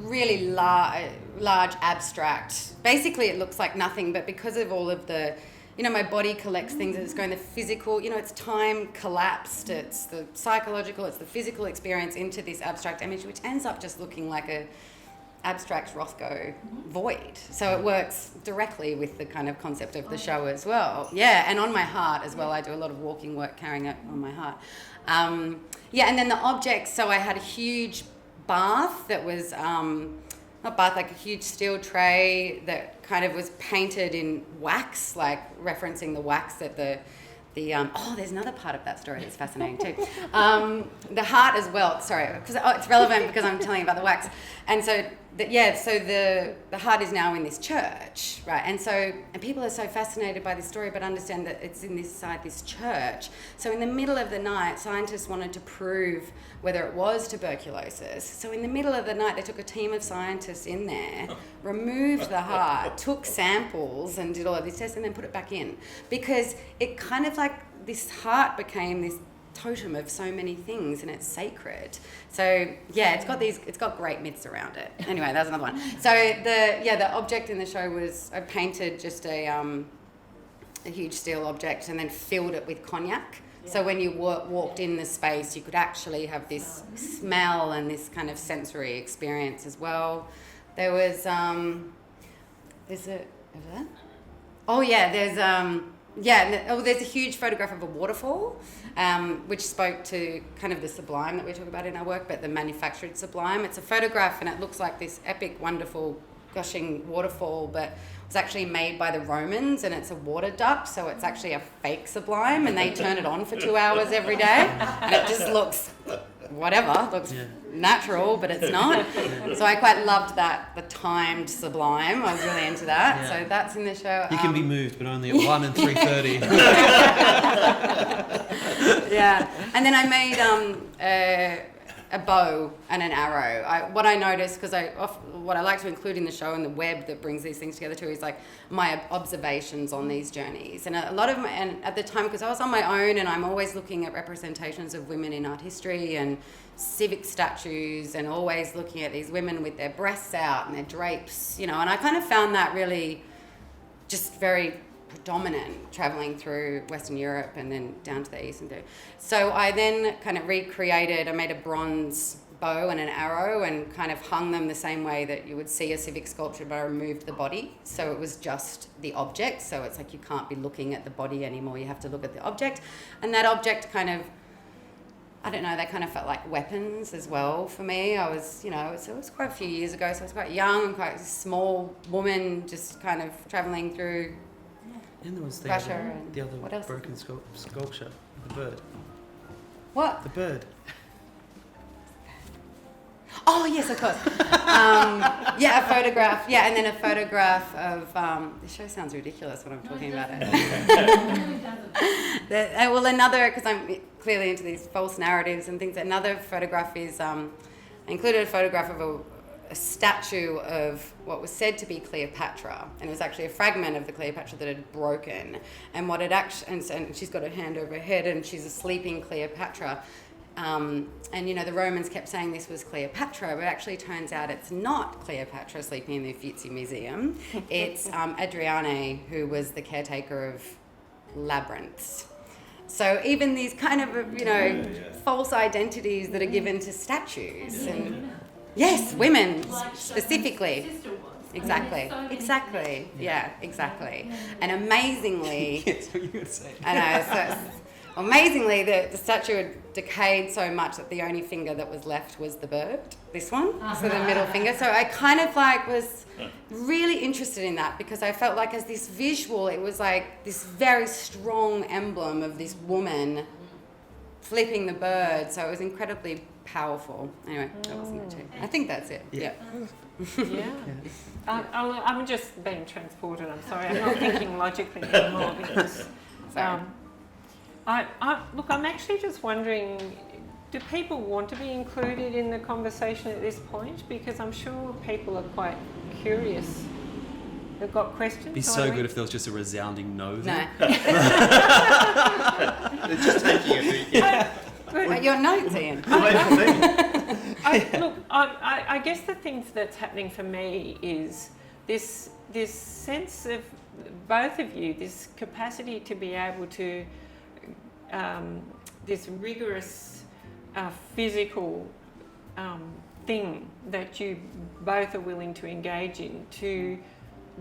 S3: really large abstract. Basically it looks like nothing, but because of all of the, you know, my body collects things, it's going the physical, you know, it's time collapsed, it's the psychological, it's the physical experience into this abstract image, which ends up just looking like a abstract Rothko void. So it works directly with the kind of concept of the show as well. Yeah, and on my heart as well. I do a lot of walking work carrying it on my heart. Yeah, and then the objects, so I had a huge bath that was, not bath, like a huge steel tray that kind of was painted in wax, like referencing the wax that there's another part of that story that's fascinating too. The heart as well, sorry, because it's relevant because I'm telling you about the wax. And so, the heart is now in this church, right? And people are so fascinated by this story, but understand that it's inside this church. So in the middle of the night, scientists wanted to prove whether it was tuberculosis. So in the middle of the night, they took a team of scientists in there, removed the heart, took samples and did all of these tests and then put it back in. Because it kind of like, this heart became this totem of so many things and it's sacred. So yeah, it's got great myths around it. Anyway, that's another one. So the object in the show was, I painted just a huge steel object and then filled it with cognac. So when you walked in the space, you could actually have this smell and this kind of sensory experience as well. There was there's a huge photograph of a waterfall, which spoke to kind of the sublime that we talk about in our work, but the manufactured sublime. It's a photograph and it looks like this epic, wonderful, gushing waterfall, but it was actually made by the Romans and it's a water duct, so it's actually a fake sublime and they turn it on for 2 hours every day and it just looks natural, but it's not. So I quite loved that, the timed sublime. I was really into that.
S2: Yeah.
S3: So that's in the show.
S2: You can be moved, but only at 1 and 3:30.
S3: Yeah. And then I made a bow and an arrow. What I noticed, because what I like to include in the show and the web that brings these things together too, is like my observations on these journeys. And a lot of and at the time, because I was on my own and I'm always looking at representations of women in art history and civic statues and always looking at these women with their breasts out and their drapes, you know, and I kind of found that really just very predominant traveling through Western Europe and then down to the east and through. So I then kind of I made a bronze bow and an arrow and kind of hung them the same way that you would see a civic sculpture, but I removed the body. So it was just the object. So it's like you can't be looking at the body anymore. You have to look at the object. And that object kind of, I don't know, they kind of felt like weapons as well for me. I was, you know, it was quite a few years ago, so I was quite young, quite a small woman just kind of traveling through
S2: And there was the
S3: Russia
S2: other,
S3: and
S2: the other
S3: what else?
S2: broken sculpture, the bird.
S3: What?
S2: The bird.
S3: Oh, yes, of course. A photograph. Yeah, and then a photograph of... this show sounds ridiculous when I'm talking about it. Another, because I'm clearly into these false narratives and things, another photograph is... I included a photograph of a statue of what was said to be Cleopatra, and it was actually a fragment of the Cleopatra that had broken, and what it actually... And she's got her hand over her head, and she's a sleeping Cleopatra. And, you know, the Romans kept saying this was Cleopatra, but it actually turns out it's not Cleopatra sleeping in the Uffizi Museum. It's Adriane, who was the caretaker of labyrinths. So even these kind of, you know, false identities that are given to statues. And yes, women specifically. Exactly. Exactly. Yeah, exactly. And amazingly...
S2: That's what you were saying.
S3: I know, so... Amazingly, the statue had decayed so much that the only finger that was left was the bird, this one, so the middle finger. So I kind of like was really interested in that because I felt like as this visual, it was like this very strong emblem of this woman flipping the bird. So it was incredibly powerful. Anyway, that was number 2. I think that's it. Yeah.
S1: I'm just being transported. I'm sorry. I'm not thinking logically anymore because...
S3: Sorry.
S1: I'm actually just wondering, do people want to be included in the conversation at this point? Because I'm sure people are quite curious. They've got questions.
S2: It'd be so good if there was just a resounding no.
S3: No.
S2: They're just taking it. Yeah.
S3: Your notes, Ian.
S1: I guess the thing that's happening for me is this sense of both of you, this capacity to be able to, this rigorous physical thing that you both are willing to engage in, to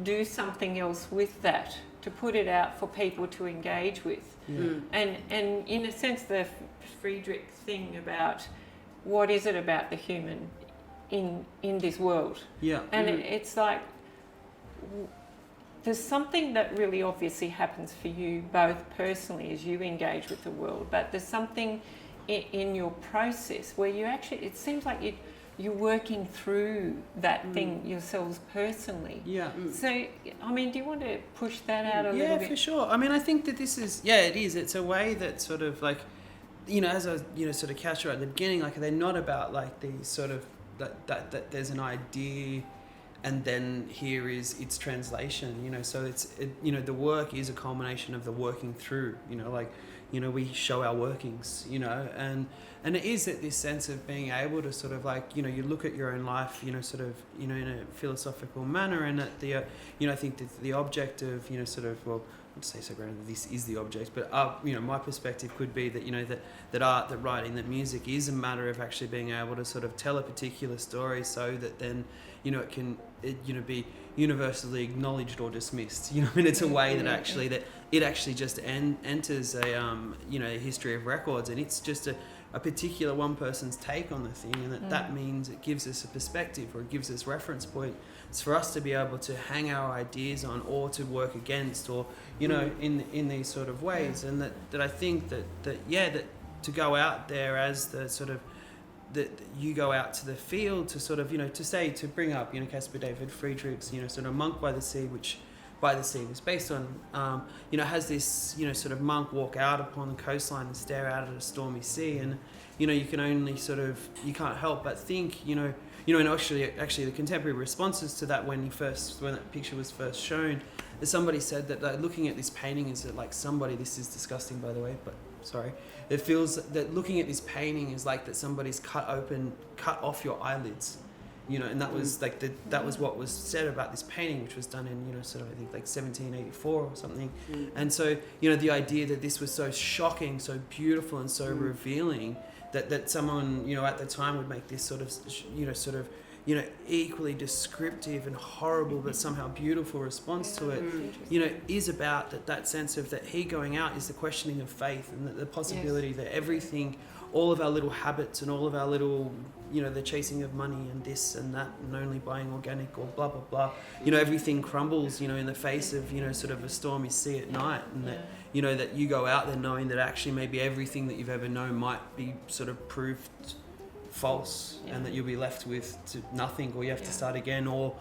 S1: do something else with that, to put it out for people to engage with.
S2: Yeah.
S1: And in a sense, the Friedrich thing about what is it about the human in this world?
S2: Yeah.
S1: And it's like there's something that really obviously happens for you both personally as you engage with the world, but there's something in your process where you actually, it seems like you're working through that thing yourselves personally.
S2: Yeah.
S1: So, I mean, do you want to push that out a little bit?
S2: Yeah, for sure. I mean, I think that this is, it is. It's a way that sort of like, as I, sort of catch right at the beginning, like they're not about like these sort of, that there's an idea and then here is its translation, so the work is a culmination of the working through, we show our workings, and it is that this sense of being able to sort of like, you look at your own life, sort of, in a philosophical manner, and that the, I think that the object of, sort of, well, I wouldn't say so granted that this is the object, but my perspective could be that that art, that writing, that music is a matter of actually being able to sort of tell a particular story, so that then it can be universally acknowledged or dismissed. It's a way that actually that it actually just enters a history of records, and it's just a particular one person's take on the thing, and that means it gives us a perspective, or it gives us reference point. It's for us to be able to hang our ideas on, or to work against, or in these sort of ways, and that I think that to go out there as the sort of that you go out to the field to sort of to bring up Caspar David Friedrich's sort of Monk by the Sea, which By the Sea was based on, has this sort of monk walk out upon the coastline and stare out at a stormy sea, and you can only sort of, you can't help but think and actually the contemporary responses to that when that picture was first shown, as somebody said that like, looking at this painting is that like somebody, this is disgusting by the way, but sorry, it feels that looking at this painting is like that somebody's cut off your eyelids, and that was like that was what was said about this painting, which was done in sort of I think like 1784 or something. And so the idea that this was so shocking, so beautiful, and so revealing that someone at the time would make this sort of equally descriptive and horrible but somehow beautiful response to it, is about that sense of that he going out is the questioning of faith, and the possibility that everything, all of our little habits and all of our little, the chasing of money and this and that and only buying organic or blah, blah, blah, everything crumbles, in the face of, sort of a stormy sea at night, and that, that you go out there knowing that actually maybe everything that you've ever known might be sort of proved false, and that you'll be left with nothing, or you have to start again, or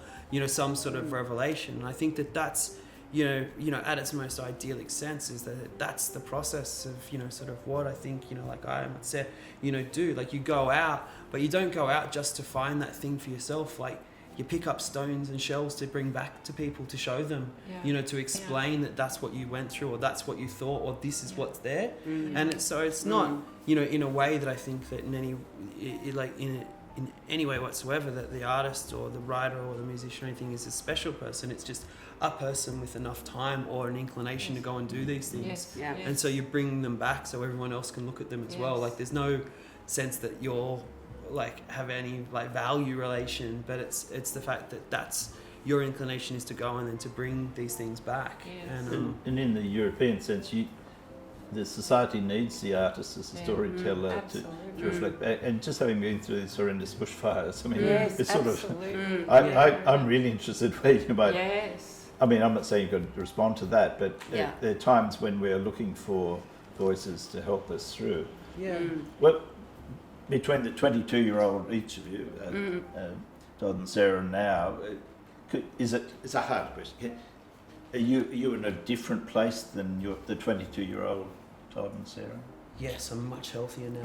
S2: some sort of revelation. And I think that's at its most idyllic sense is that's the process of sort of what I think like I might say do. Like you go out, but you don't go out just to find that thing for yourself. Like you pick up stones and shells to bring back to people, to show them, to explain that that's what you went through, or that's what you thought, or this is what's there. And it's not in a way that I think that in any way whatsoever that the artist or the writer or the musician or anything is a special person. It's just a person with enough time or an inclination to go and do these things. And so you bring them back so everyone else can look at them as well. Like there's no sense that you're like have any like value relation, but it's the fact that that's your inclination is to go and then to bring these things back.
S4: And in the European sense, the society needs the artist as a storyteller to reflect back. And just having been through these horrendous bushfires, I mean, it's sort of. I'm really interested reading about. I mean, I'm not saying you've got to respond to that, but there are times when we're looking for voices to help us through. Well, between the 22-year-old each of you, Todd and Sarah now, it's a hard question. Are you in a different place than the 22-year-old Todd and Sarah?
S2: yes, I'm much healthier now.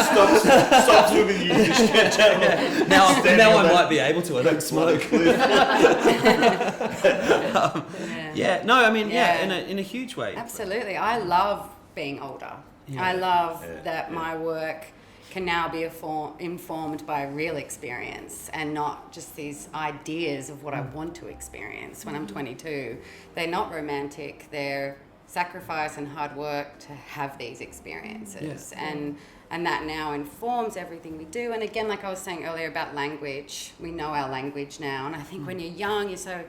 S4: Stop swimming, you just get down.
S2: Now
S4: Standing
S2: I
S4: on that-
S2: might be able to. I don't smoke. No, I mean, in a huge way.
S3: Absolutely. I love being older.
S2: Yeah.
S3: I love
S4: Yeah,
S3: that
S4: yeah.
S3: my work can now be informed by real experience and not just these ideas of what I want to experience when I'm 22. They're not romantic. They're sacrifice and hard work to have these experiences. And that now informs everything we do. And again, like I was saying earlier about language, we know our language now. And I think when you're young, you're so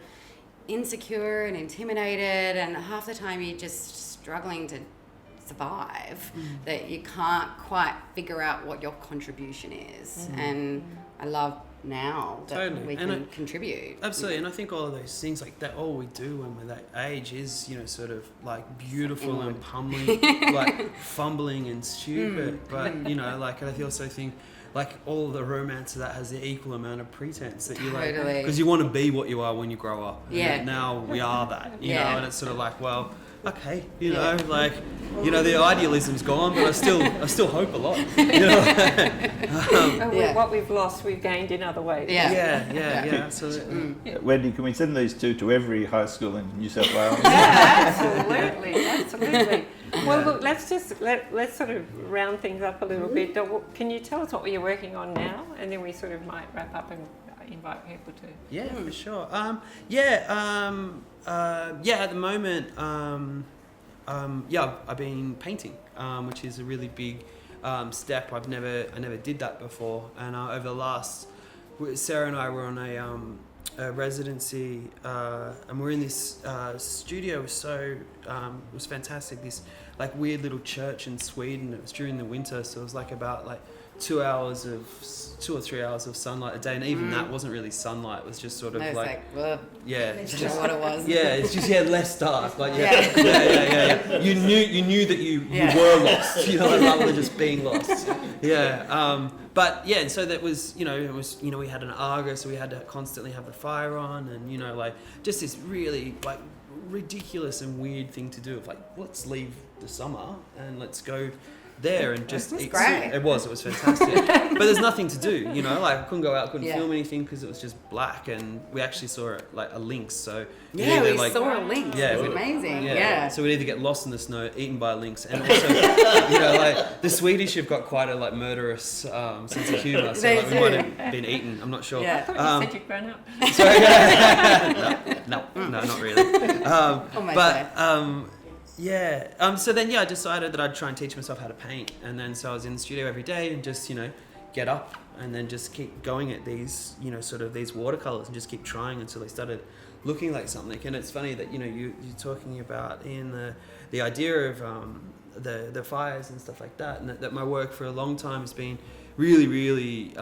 S3: insecure and intimidated, and half the time you're just struggling to survive, that you can't quite figure out what your contribution is. And I love now that
S2: Totally.
S3: we
S2: And
S3: can contribute.
S2: Absolutely, and I think all of those things, like that, all we do when we're that age is, sort of like beautiful and pummeling, like fumbling and stupid. But and I also think like all the romance of that has the equal amount of pretense that you like,
S3: Totally.
S2: because you want to be what you are when you grow up. And
S3: Yeah.
S2: now we are that, you know, and it's sort of like, well, okay,
S3: Yeah.
S2: the idealism's gone, but I still hope a lot.
S1: What we've lost, we've gained in other ways.
S2: Yeah, absolutely.
S4: Wendy, can we send these two to every high school in New South Wales?
S1: Absolutely. Well, look, let's sort of round things up a little bit. Can you tell us what you're working on now, and then we sort of might wrap up and invite people to.
S2: Yeah, for sure. At the moment, I've been painting, which is a really big step. I never did that before, and over the last, Sarah and I were on a residency, and we're in this studio. It was fantastic. This like weird little church in Sweden. It was during the winter, so it was like about 2 or 3 hours of sunlight a day, and even that wasn't really sunlight. It was just sort of
S3: It's
S2: it's
S3: just
S2: just
S3: what it was.
S2: it's just less dark. You knew that you were lost, rather than just being lost. And so that was we had an Argo, so we had to constantly have the fire on, and just this really ridiculous and weird thing to do of let's leave the summer and let's go there and just
S3: was
S2: eat
S3: great.
S2: soup. It was fantastic. But there's nothing to do, I couldn't go out, couldn't film anything because it was just black, and we actually saw a lynx, so
S3: We saw a lynx.
S2: Yeah,
S3: It was
S2: we-
S3: amazing. Yeah.
S2: so we'd either get lost in the snow, eaten by a lynx, and also, the Swedish have got quite a murderous sense of humour, so
S3: They
S2: we
S3: do.
S2: might have been eaten. I'm not sure.
S1: I
S3: Yeah.
S1: thought you said you'd grown up.
S2: Sorry. No, not really. So then I decided that I'd try and teach myself how to paint, and then so I was in the studio every day and just get up and then just keep going at these sort of these watercolors and just keep trying until they started looking like something. And it's funny that you're talking about in the idea of the fires and stuff like that, and that my work for a long time has been really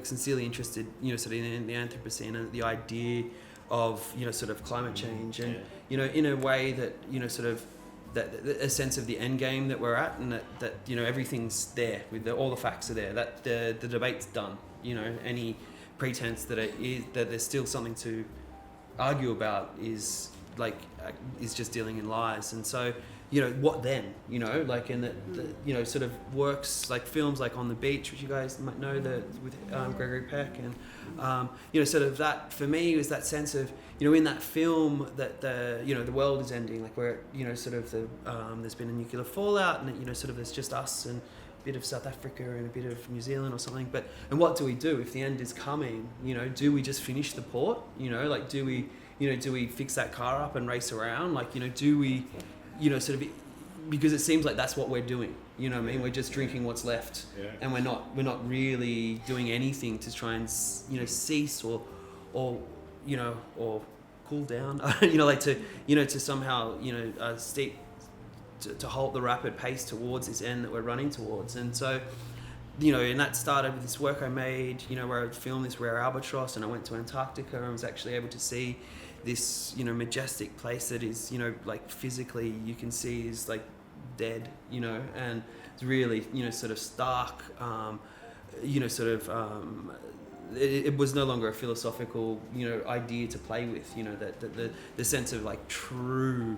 S2: sincerely interested sort of in the Anthropocene and the idea of sort of climate change, and in a way that sort of that a sense of the end game that we're at, and that everything's there with all the facts are there, that the debate's done, any pretense that that there's still something to argue about is just dealing in lies. And so what then, and that sort of works like films like On the Beach, which you guys might know, with Gregory Peck, and sort of that for me was that sense of in that film that the world is ending, like where sort of there's been a nuclear fallout, and sort of there's just us and a bit of South Africa and a bit of New Zealand or something, and what do we do if the end is coming? Do we just finish the port? Do we fix that car up and race around? Do we sort of, because it seems like that's what we're doing. We're just drinking what's left, and we're not really doing anything to try and cease or cool down. To somehow steep to halt the rapid pace towards this end that we're running towards. And so and that started with this work I made, where I filmed this rare albatross, and I went to Antarctica and was actually able to see this, majestic place that is, physically you can see is dead, and it's really, sort of stark, it was no longer a philosophical, idea to play with, that the sense of true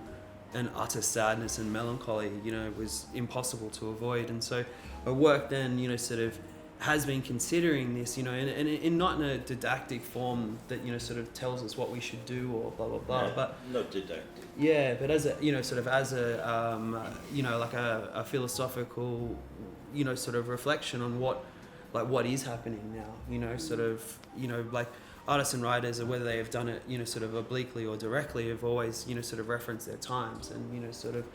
S2: utter sadness and melancholy, was impossible to avoid. And so our work then, sort of has been considering this, and in not in a didactic form that, sort of tells us what we should do or blah, blah, blah,
S4: No,
S2: but
S4: not didactic.
S2: yeah, but as a, sort of as a, like a philosophical, sort of reflection on what is happening now, sort of, like artists and writers, or whether they have done it, sort of obliquely or directly, have always, sort of referenced their times and, sort of,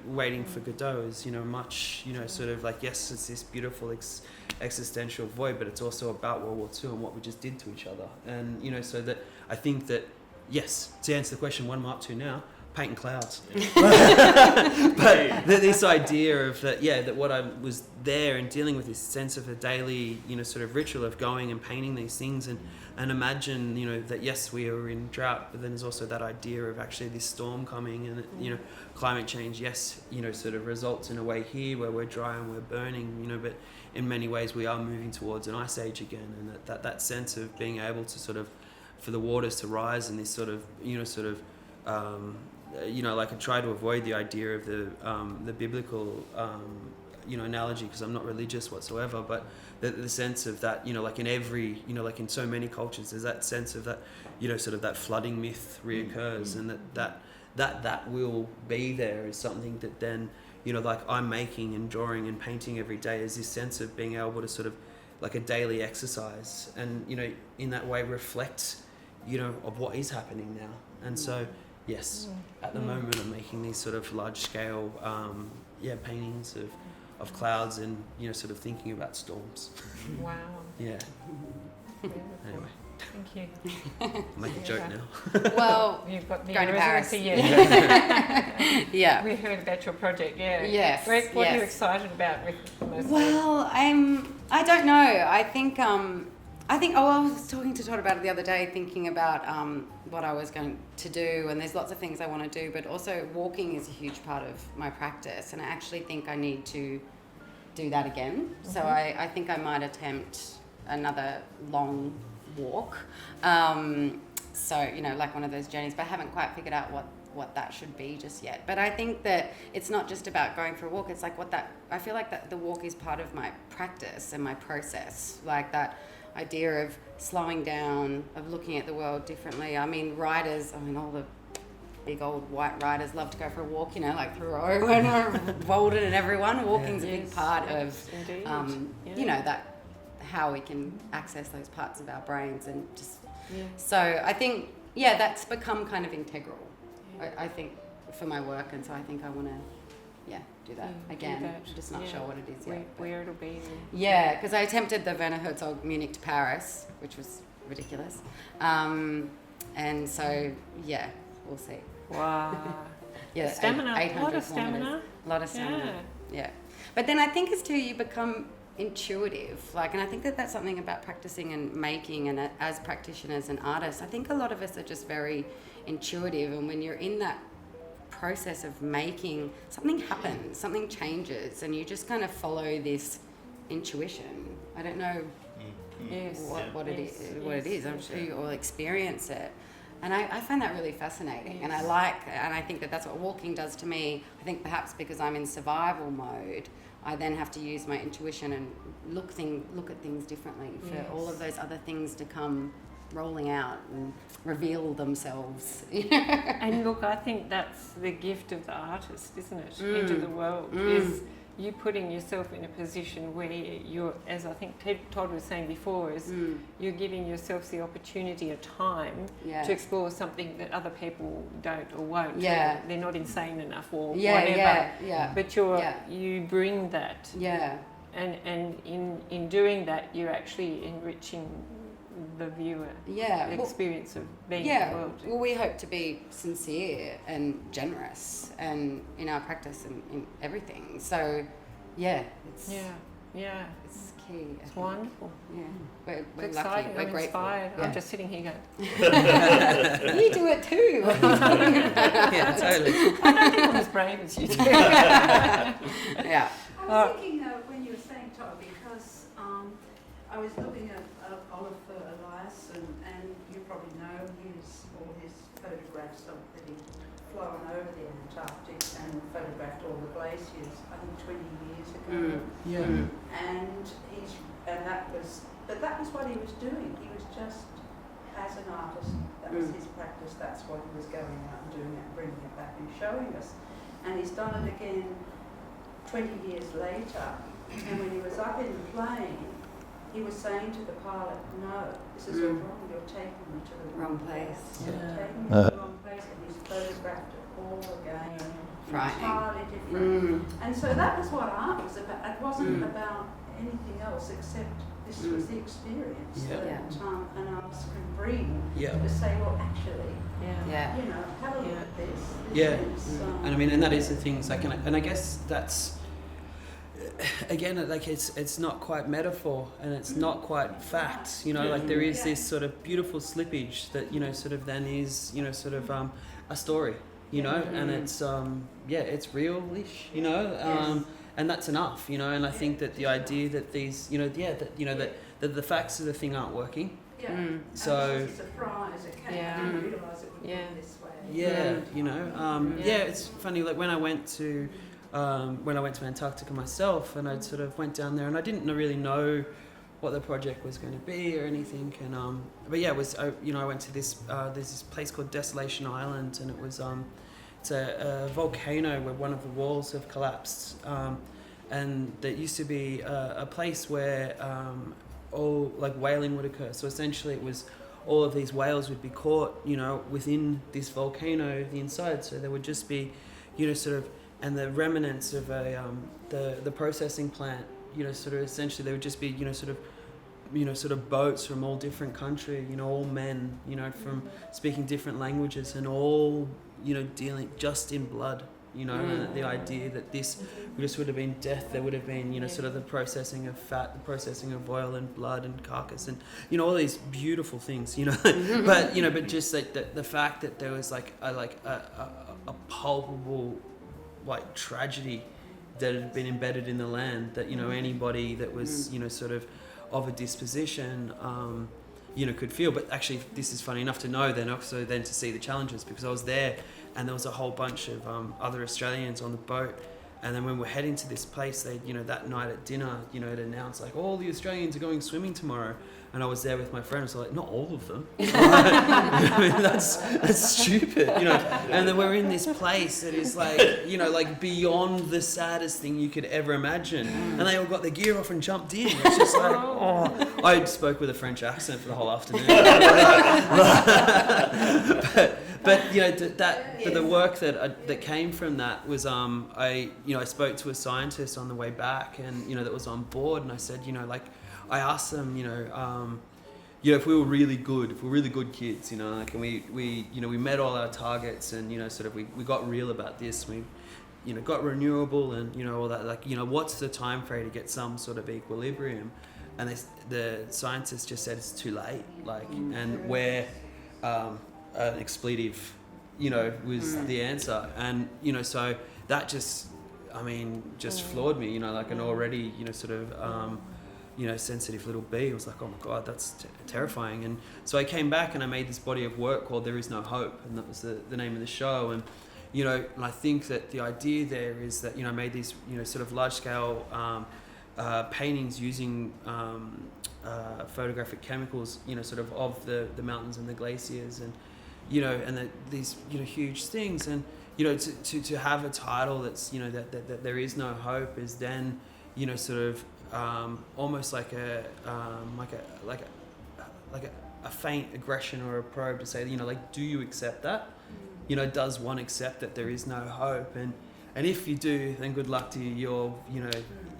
S2: Waiting for Godot is, much, sort of like, yes, it's this beautiful existential void, but it's also about World War II and what we just did to each other. And, so that I think that, yes, to answer the question, what am I up to now? Painting clouds. But this idea of that what I was there and dealing with this sense of a daily, sort of ritual of going and painting these things and imagine, that yes, we are in drought, but then there's also that idea of actually this storm coming and, climate change, yes, sort of results in a way here where we're dry and we're burning, but in many ways we are moving towards an ice age again, and that sense of being able to sort of, for the waters to rise and this sort of, like I try to avoid the idea of the biblical, analogy, because I'm not religious whatsoever, but the sense of that, like in every, like in so many cultures, there's that sense of that, sort of that flooding myth reoccurs, and that will be there is something that then, like I'm making and drawing and painting every day, is this sense of being able to sort of like a daily exercise and, in that way reflect, of what is happening now. And so, yes, at the moment I'm making these sort of large scale, paintings of clouds and, sort of thinking about storms.
S1: Wow.
S2: Yeah. Anyway,
S1: Thank you.
S2: I'll make a joke now.
S3: Well,
S1: You've got the
S3: going to Paris.
S1: residency,
S3: yeah.
S1: We heard about your project, yeah.
S3: Yes,
S1: What are you
S3: yes.
S1: excited about with the most?
S3: Well, I don't know. I think I was talking to Todd about it the other day, thinking about what I was going to do, and there's lots of things I want to do, but also walking is a huge part of my practice, and I actually think I need to do that again. Mm-hmm. So I think I might attempt another long walk. So, like one of those journeys, but I haven't quite figured out what that should be just yet. But I think that it's not just about going for a walk, it's like I feel like that the walk is part of my practice and my process, like that idea of slowing down, of looking at the world differently. I mean, all the big old white riders love to go for a walk, like Thoreau and Walden and everyone. Walking's a big part of, that how we can access those parts of our brains and just. Yeah. So I think, that's become kind of integral. Yeah. I think for my work, and so I think I want to. Do that again. I'm just not sure what it is yet.
S1: Where it'll be.
S3: Yeah, because I attempted the Werner Herzog Munich to Paris, which was ridiculous. And so, we'll see.
S1: Wow.
S3: Stamina.
S1: A lot of stamina.
S3: A lot of stamina. Yeah. But then I think it's too, you become intuitive. And I think that that's something about practicing and making, and as practitioners and artists, I think a lot of us are just very intuitive. And when you're in that process of making, something happens, something changes, and you just kind of follow this intuition. I don't know what it is. I'm sure you all experience it, and I find that really fascinating. And I think that that's what walking does to me. I think perhaps because I'm in survival mode, I then have to use my intuition and look at things differently for all of those other things to come rolling out and reveal themselves.
S1: And look, I think that's the gift of the artist, isn't it? Into the world, is you putting yourself in a position where you're, as I think Todd was saying before, is you're giving yourself the opportunity, a time to explore something that other people don't or won't.
S3: Yeah.
S1: They're not insane enough or whatever.
S3: Yeah.
S1: But you bring that.
S3: Yeah.
S1: And in doing that, you're actually enriching the viewer, the experience of being in the world.
S3: Well, we hope to be sincere and generous, and in our practice and in everything. So, it's it's key.
S1: It's wonderful.
S3: Yeah, we're lucky.
S1: Exciting.
S3: We're
S1: I'm
S3: grateful.
S1: inspired.
S3: Yeah.
S1: I'm just sitting here going.
S3: You do it too.
S2: Yeah, totally.
S1: I don't think I'm as brave as you do.
S3: Yeah.
S5: I was thinking when you were saying, Todd, because I was looking at Oliver Elias, and you probably know all his photographs that he flown over the Antarctic and photographed all the glaciers, I think 20 years ago. And that was what he was doing. He was just, as an artist, that was his practice, that's what he was going out and doing and bringing it back and showing us. And he's done it again 20 years later. And when he was up in the plane, he was saying to the pilot, no, this is all wrong, you're taking me to the wrong place. You're taking me to the wrong place, and he's photographed it all again. Entirely different. And so that was what art was about. It wasn't about anything else except this was the experience that an artist can bring to say, well, actually, you know, have a look at this.
S2: And I mean, and that is the thing. It's like, and I guess that's, again, like it's not quite metaphor and it's not quite facts, you know, like there is this sort of beautiful slippage that, you know, sort of then is, you know, sort of a story, you know, and it's, it's real-ish, you know, and that's enough, you know, and I think that the idea that these, you know, that the facts of the thing aren't working. So,
S5: and it's a surprise, I didn't realise it would be this way.
S2: you know, it's funny, like when I went to Antarctica myself, and I sort of went down there, and I didn't really know what the project was going to be or anything, and but yeah, it was I went to this there's this place called Desolation Island, and it was it's a volcano where one of the walls have collapsed, and there used to be a place where all like whaling would occur. So essentially, it was all of these whales would be caught, you know, within this volcano, the inside. So there would just be, you know, sort of. And the remnants of the processing plant, you know, sort of essentially they would just be, you know, sort of boats from all different countries, you know, all men, you know, from speaking different languages and all, you know, dealing just in blood, you know, and the idea that this just would have been death, there would have been, you know, sort of the processing of fat, the processing of oil and blood and carcass and, you know, all these beautiful things, you know, but, you know, but just like the fact that there was like a palpable like tragedy that had been embedded in the land that, you know, anybody that was, you know, sort of a disposition, you know, could feel. But actually, this is funny enough to know then also then to see the challenges, because I was there and there was a whole bunch of other Australians on the boat. And then when we're heading to this place, they, you know, that night at dinner, you know, it announced like all the Australians are going swimming tomorrow. And I was there with my friends, so like, not all of them. I mean, that's stupid, you know. And then we're in this place that is like, you know, like beyond the saddest thing you could ever imagine. And they all got their gear off and jumped in. It's just like, I spoke with a French accent for the whole afternoon. But you know, but the work that came from that was I spoke to a scientist on the way back, and you know, that was on board, and I said, you know, like I asked them, you know, if we were really good, kids, you know, like, and we met all our targets, and you know, sort of we got real about this, we, you know, got renewable, and you know, all that, like, you know, what's the time frame to get some sort of equilibrium? And the scientists just said it's too late, like, and where an expletive, you know, was the answer. And you know, so that just floored me, you know, like an already, you know, sort of you know, sensitive little bee. I was like, oh my god, that's terrifying. And so I came back and I made this body of work called There Is No Hope, and that was the name of the show. And you know, and I think that the idea there is that, you know, I made these, you know, sort of large scale paintings using photographic chemicals, you know, sort of the mountains and the glaciers, and you know, and these, you know, huge things. And you know, to have a title that's, you know, that there is no hope is then, you know, sort of almost like a faint aggression or a probe to say, you know, like, do you accept that? You know, does one accept that there is no hope? And if you do, then good luck to you.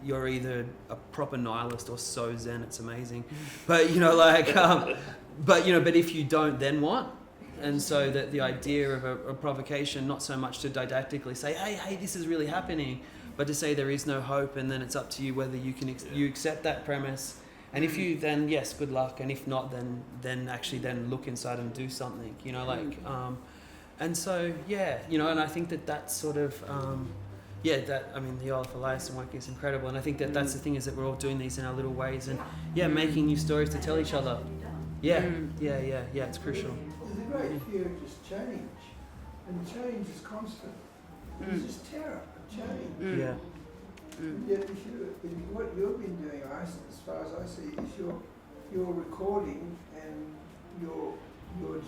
S2: You're either a proper nihilist or so zen, it's amazing. But you know, like, but if you don't, then what? And so that the idea of a provocation, not so much to didactically say, hey, this is really happening, but to say there is no hope, and then it's up to you whether you can you accept that premise. And if you, then yes, good luck. And if not, then actually then look inside and do something. You know, like, and so yeah, you know, and I think that's sort of the Isle of Elias work is incredible, and I think that's the thing, is that we're all doing these in our little ways, and making new stories to tell each other. Yeah, it's crucial.
S6: There's a great fear of just change. and change is constant. It's just terror of change.
S2: Yeah.
S6: And yet, what you've been doing, as far as I see, is you're recording and your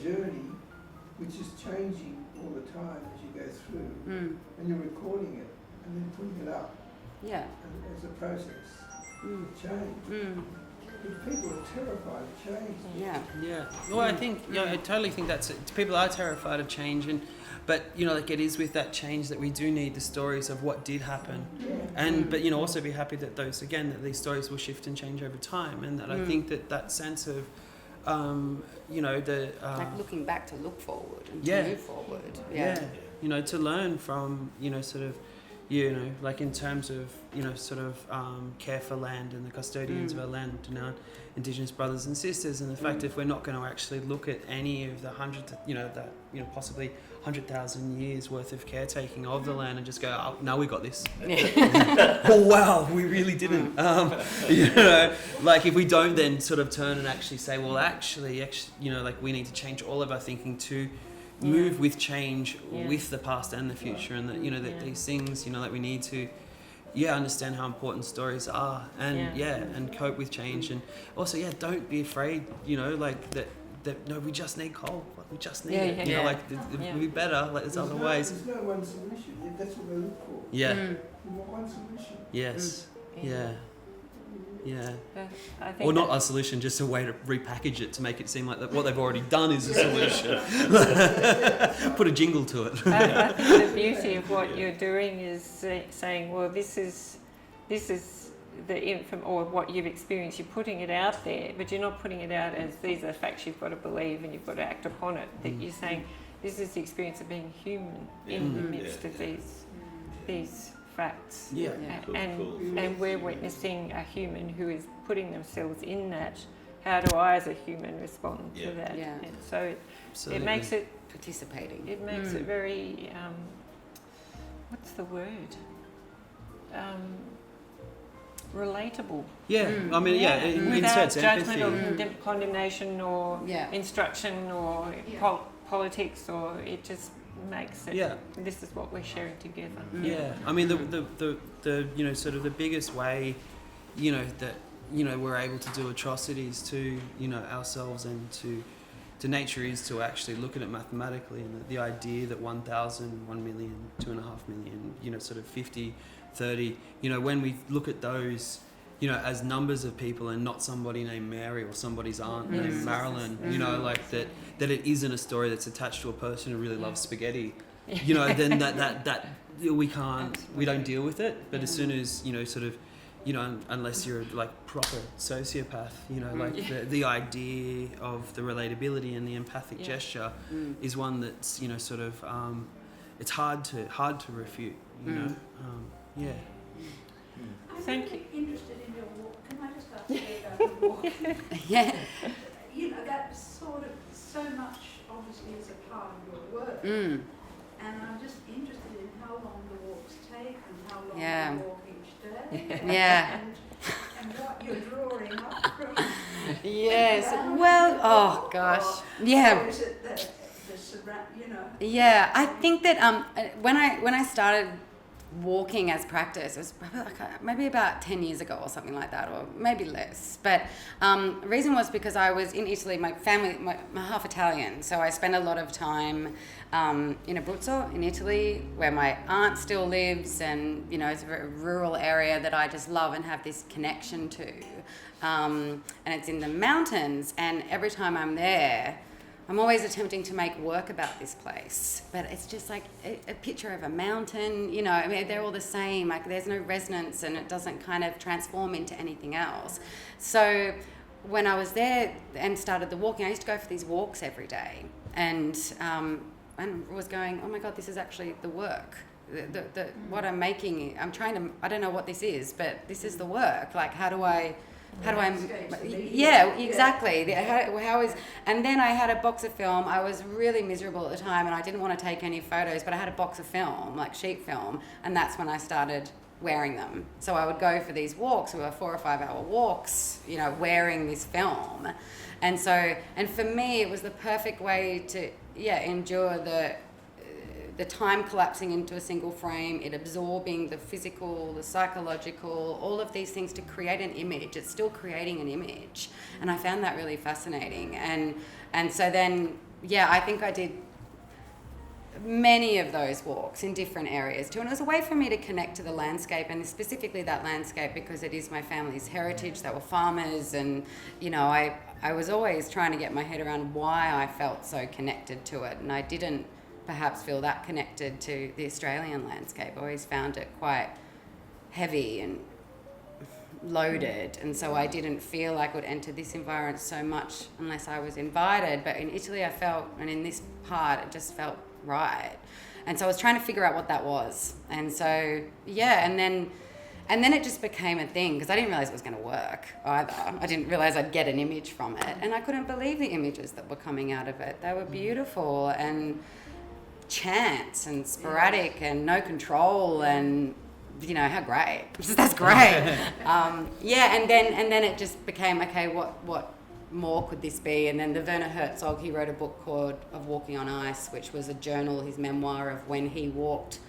S6: journey, which is changing all the time as you go through, and you're recording it and then putting it up as a process of change. But people are terrified of change.
S2: Yeah. Well, I think, I totally think people are terrified of change, but like it is with that change that we do need the stories of what did happen, but also be happy that that these stories will shift and change over time, and that I think that sense of,
S3: like looking back to look forward and to move forward.
S2: To learn from, sort of, like in terms of, care for land and the custodians of our land and our Indigenous brothers and sisters, and the fact if we're not going to actually look at any of the possibly 100,000 years worth of caretaking of the land and just go, oh, no, we got this. Oh, wow, we really didn't. Like if we don't then sort of turn and actually say, well, actually, like we need to change all of our thinking to move with change with the past and the future, and that that these things like we need to understand how important stories are, and and cope with change, and also don't be afraid like that no, we just need coal, like we just need it, like it would be better, like there's other ways.
S6: There's no one solution. That's what they look for.
S2: You
S6: want one solution.
S2: Yes.
S1: I think
S2: Or not a solution, just a way to repackage it to make it seem like that what they've already done is a solution. Put a jingle to it.
S1: I think the beauty of what you're doing is saying, well, this is or what you've experienced. You're putting it out there, but you're not putting it out as these are the facts you've got to believe and you've got to act upon it. That you're saying this is the experience of being human in the midst of these facts. And we're witnessing a human who is putting themselves in that. How do I as a human respond to that? And so it makes it
S3: participating.
S1: It makes it very what's the word? Relatable.
S2: I mean, it
S1: without
S2: inserts
S1: judgment
S2: empathy.
S1: or condemnation or instruction or politics, or it just makes it. This is what we're sharing together.
S2: I mean, the sort of the biggest way, that we're able to do atrocities to ourselves and to nature is to actually look at it mathematically, and the idea that 1,000, 1 million, 2.5 million, sort of 50, 30, when we look at those, as numbers of people and not somebody named Mary or somebody's aunt named Marilyn, like that it isn't a story that's attached to a person who really loves spaghetti, then that we don't deal with it. But as soon as, sort of, unless you're like proper sociopath, like the idea of the relatability and the empathic gesture is one that's, sort of, it's hard to refute,
S1: Thank you.
S5: I'm interested in your walk. Can I just ask you about the walk? That sort of so much obviously is a part of your work. And I'm just interested in how long the walks take and how long you walk each day. And what you're drawing up from.
S3: Well, oh gosh.
S5: Or is it the surround,
S3: I think that when I started walking as practice, it was probably maybe about 10 years ago or something like that, or maybe less. But the reason was because I was in Italy. My family, I'm half Italian, so I spent a lot of time in Abruzzo in Italy, where my aunt still lives, and it's a very rural area that I just love and have this connection to. And it's in the mountains, and every time I'm there, I'm always attempting to make work about this place, but it's just like a picture of a mountain, I mean, they're all the same, like there's no resonance, and it doesn't kind of transform into anything else. So when I was there and started the walking, I used to go for these walks every day, and was going, oh my God, this is actually the work. What I'm making, I don't know what this is, but this is the work. Like, how do I exactly. And then I had a box of film. I was really miserable at the time, and I didn't want to take any photos, but I had a box of film, like sheet film, and that's when I started wearing them. So I would go for these walks, they were 4 or 5 hour walks, wearing this film. And for me, it was the perfect way to endure the time collapsing into a single frame, it absorbing the physical, the psychological, all of these things to create an image. It's still creating an image. And I found that really fascinating. And so then, yeah, I think I did many of those walks in different areas too, and it was a way for me to connect to the landscape, and specifically that landscape because it is my family's heritage. They were farmers, and you know, I was always trying to get my head around why I felt so connected to it, and I didn't perhaps feel that connected to the Australian landscape. I always found it quite heavy and loaded, and so I didn't feel I could enter this environment so much unless I was invited. But in Italy I felt, and in this part it just felt right. And so I was trying to figure out what that was. And so, yeah, and then it just became a thing because I didn't realize it was going to work either. I didn't realize I'd get an image from it. And I couldn't believe the images that were coming out of it. They were beautiful and chance and sporadic and no control, and you know, how great. That's great. Yeah, and then it just became, okay, what more could this be? And then the Werner Herzog, he wrote a book called Of Walking on Ice, which was a journal, his memoir of when he walked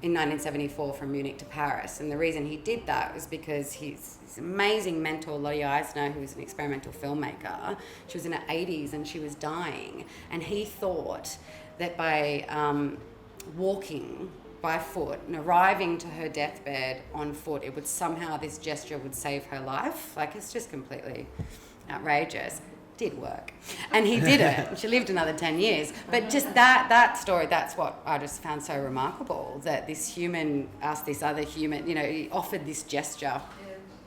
S3: in 1974 from Munich to Paris. And the reason he did that was because his amazing mentor, Lottie Eisner, who was an experimental filmmaker, she was in her 80s and she was dying. And he thought that by walking by foot and arriving to her deathbed on foot, it would somehow, this gesture would save her life. Like, it's just completely outrageous. Did work, and he did it. She lived another 10 years. But just that story, that's what I just found so remarkable, that this human asked this other human, you know, he offered this gesture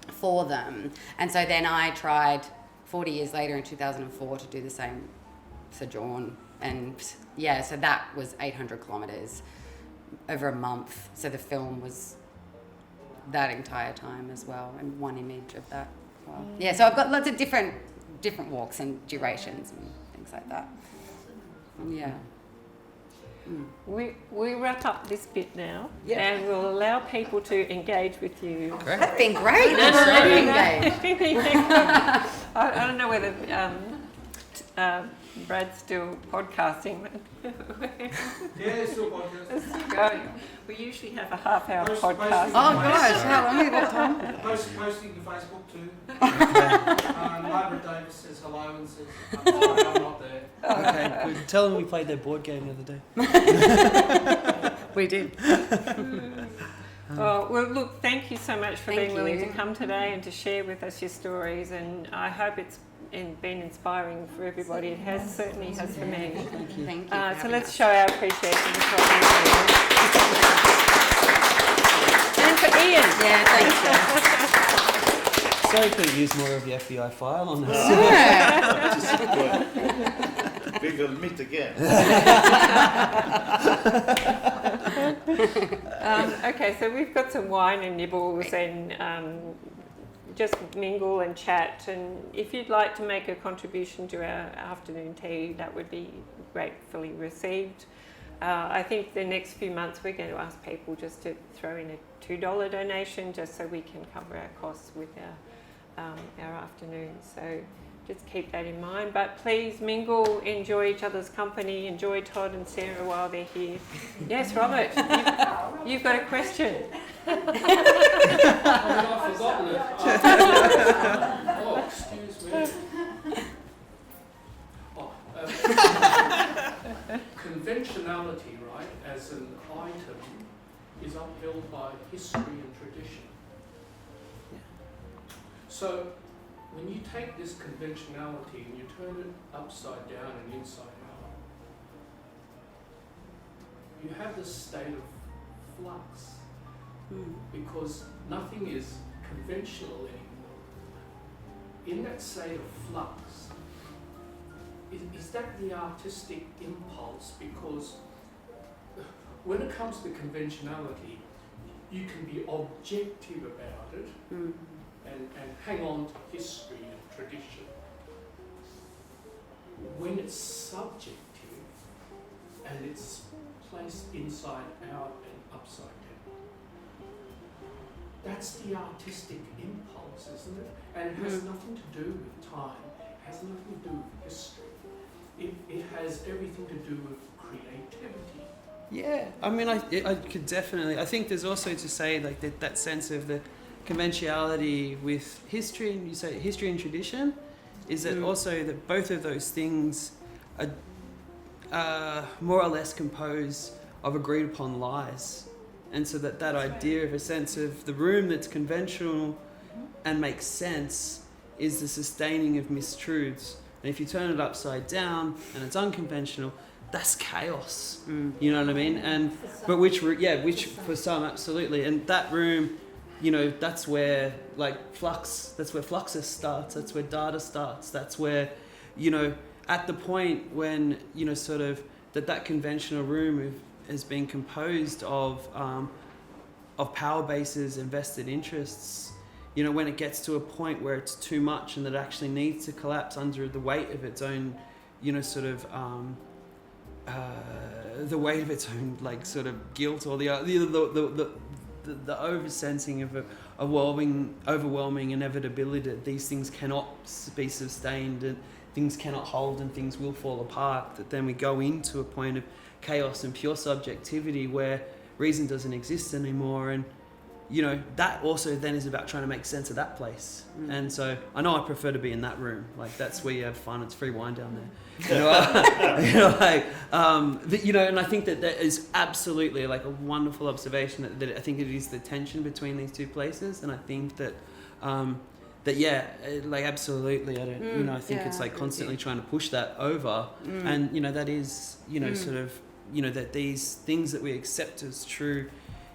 S3: for them. And so then I tried 40 years later in 2004 to do the same sojourn, and yeah, so that was 800 kilometres over a month. So the film was that entire time as well, and one image of that. Well, yeah, so I've got lots of different walks and durations and things like that. Yeah.
S1: We wrap up this bit now, and we'll allow people to engage with you.
S2: Great.
S3: That's been great. Engaged.
S1: I don't know whether Brad's still podcasting.
S6: Yeah, still podcasting.
S1: It's still going. We usually have a half-hour podcast.
S3: Oh gosh, how long is that time?
S6: Posting to Facebook too. Margaret Davis says hello and says, I'm sorry, I'm not there.
S2: Okay, good. Tell them we played their board game the other day.
S3: We did.
S1: Oh, well, look, thank you so much for
S3: Thank
S1: being willing
S3: you.
S1: to come today and to share with us your stories, and I hope it's been inspiring for everybody. It certainly has for me.
S3: Thank you.
S1: So let's show our appreciation for Ian. And for Ian.
S3: Yeah, thanks.
S2: Sorry, couldn't use more of the FBI file on this.
S4: We will meet again.
S1: Okay, so we've got some wine and nibbles and just mingle and chat, and if you'd like to make a contribution to our afternoon tea, that would be gratefully received. I think the next few months we're going to ask people just to throw in a $2 donation just so we can cover our costs with our afternoon. So just keep that in mind. But please mingle, enjoy each other's company, enjoy Todd and Sarah while they're here. Yes, Robert, you've got a question.
S7: I've forgotten it. Oh, excuse me. Conventionality, right, as an item is upheld by history and tradition. So when you take this conventionality and you turn it upside down and inside out, you have this state of flux, because nothing is conventional anymore. In that state of flux, is that the artistic impulse? Because when it comes to conventionality, you can be objective about it and hang on to history and tradition. When it's subjective and it's placed inside out and upside down, that's the artistic impulse, isn't it? And it has nothing to do with time, it has nothing to do with history. It has everything to do with creativity.
S2: Yeah, I mean, I could definitely. I think there's also to say like that sense of the conventionality with history, and you say history and tradition, is that also that both of those things are more or less composed of agreed upon lies, and so that idea of a sense of the room that's conventional and makes sense is the sustaining of mistruths, and if you turn it upside down and it's unconventional, that's chaos. You know what I mean? And but which for some absolutely, and that room, you know, that's where like that's where Fluxus starts, that's where data starts, that's where, you know, at the point when, you know, sort of that conventional room has been composed of power bases and vested interests, you know, when it gets to a point where it's too much and that it actually needs to collapse under the weight of its own, you know, sort of the weight of its own like sort of guilt, or the oversensing of overwhelming inevitability that these things cannot be sustained and things cannot hold and things will fall apart, that then we go into a point of chaos and pure subjectivity where reason doesn't exist anymore. And you know, that also then is about trying to make sense of that place. And so I know I prefer to be in that room. Like that's where you have fun. It's free wine down there. You know, but, you know, and I think that is absolutely like a wonderful observation that I think it is the tension between these two places. And I think that, like absolutely, I don't, you know, I think it's like constantly trying to push that over. And, you know, that is, you know, sort of, you know, that these things that we accept as true